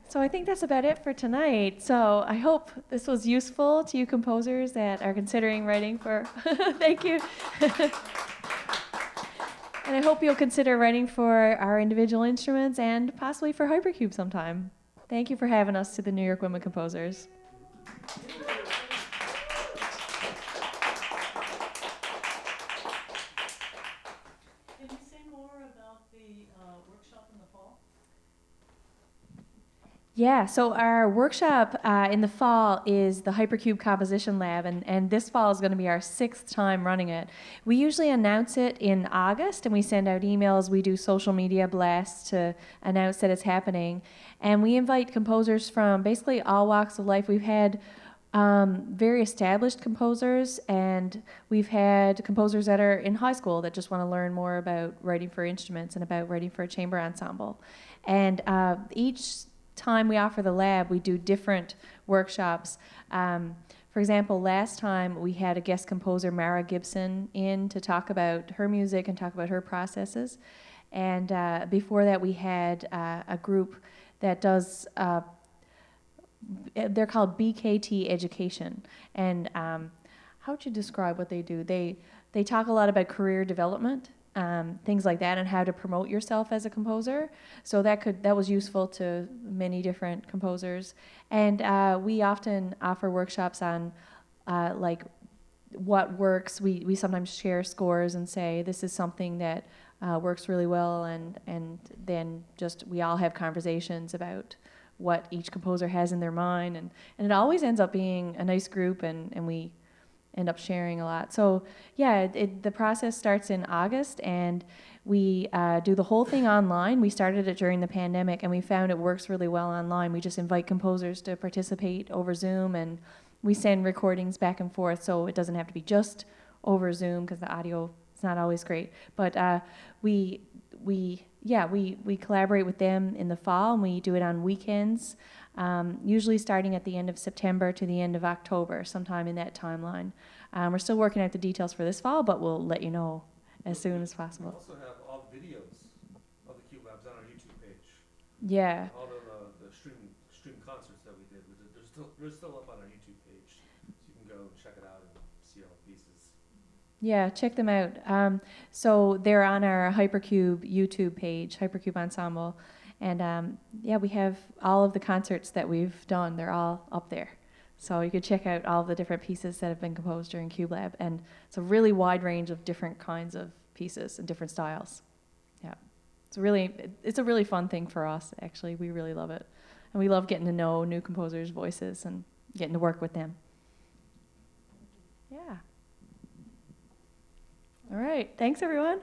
So I think that's about it for tonight. So I hope this was useful to you composers that are considering writing for. Thank you. And I hope you'll consider writing for our individual instruments and possibly for HYPERCUBE sometime. Thank you for having us to the New York Women Composers. Can you say more about the workshop in the fall? Yeah, so our workshop in the fall is the HYPERCUBE Composition Lab, and this fall is going to be our 6th time running it. We usually announce it in August, and we send out emails. We do social media blasts to announce that it's happening. And we invite composers from basically all walks of life. We've had very established composers, and we've had composers that are in high school that just want to learn more about writing for instruments and about writing for a chamber ensemble. And each time we offer the lab, we do different workshops. For example, last time we had a guest composer, Mara Gibson, in to talk about her music and talk about her processes. And before that, we had a group that does, they're called BKT Education. And how would you describe what they do? they talk a lot about career development, things like that, and how to promote yourself as a composer. So that was useful to many different composers. And we often offer workshops on like what works. We sometimes share scores and say this is something that works really well, and then just we all have conversations about what each composer has in their mind, and it always ends up being a nice group, and we end up sharing a lot. So yeah, the process starts in August, and we do the whole thing online. We started it during the pandemic, and we found it works really well online. We just invite composers to participate over Zoom, and we send recordings back and forth, so it doesn't have to be just over Zoom because the audio is not always great. But we collaborate with them in the fall, and we do it on weekends, usually starting at the end of September to the end of October, sometime in that timeline. We're still working out the details for this fall, but we'll let you know as soon as We possible. also have all the videos of the Cube Labs on our YouTube page. Yeah. All the stream concerts that we did, they're still up on our YouTube page, so you can go check it out and see all the pieces. Yeah, check them out. So they're on our HYPERCUBE YouTube page, HYPERCUBE Ensemble. And yeah, we have all of the concerts that we've done. They're all up there. So you could check out all the different pieces that have been composed during Cube Lab. And it's a really wide range of different kinds of pieces and different styles. Yeah. It's a really fun thing for us, actually. We really love it. And we love getting to know new composers' voices and getting to work with them. Yeah. All right. Thanks, everyone.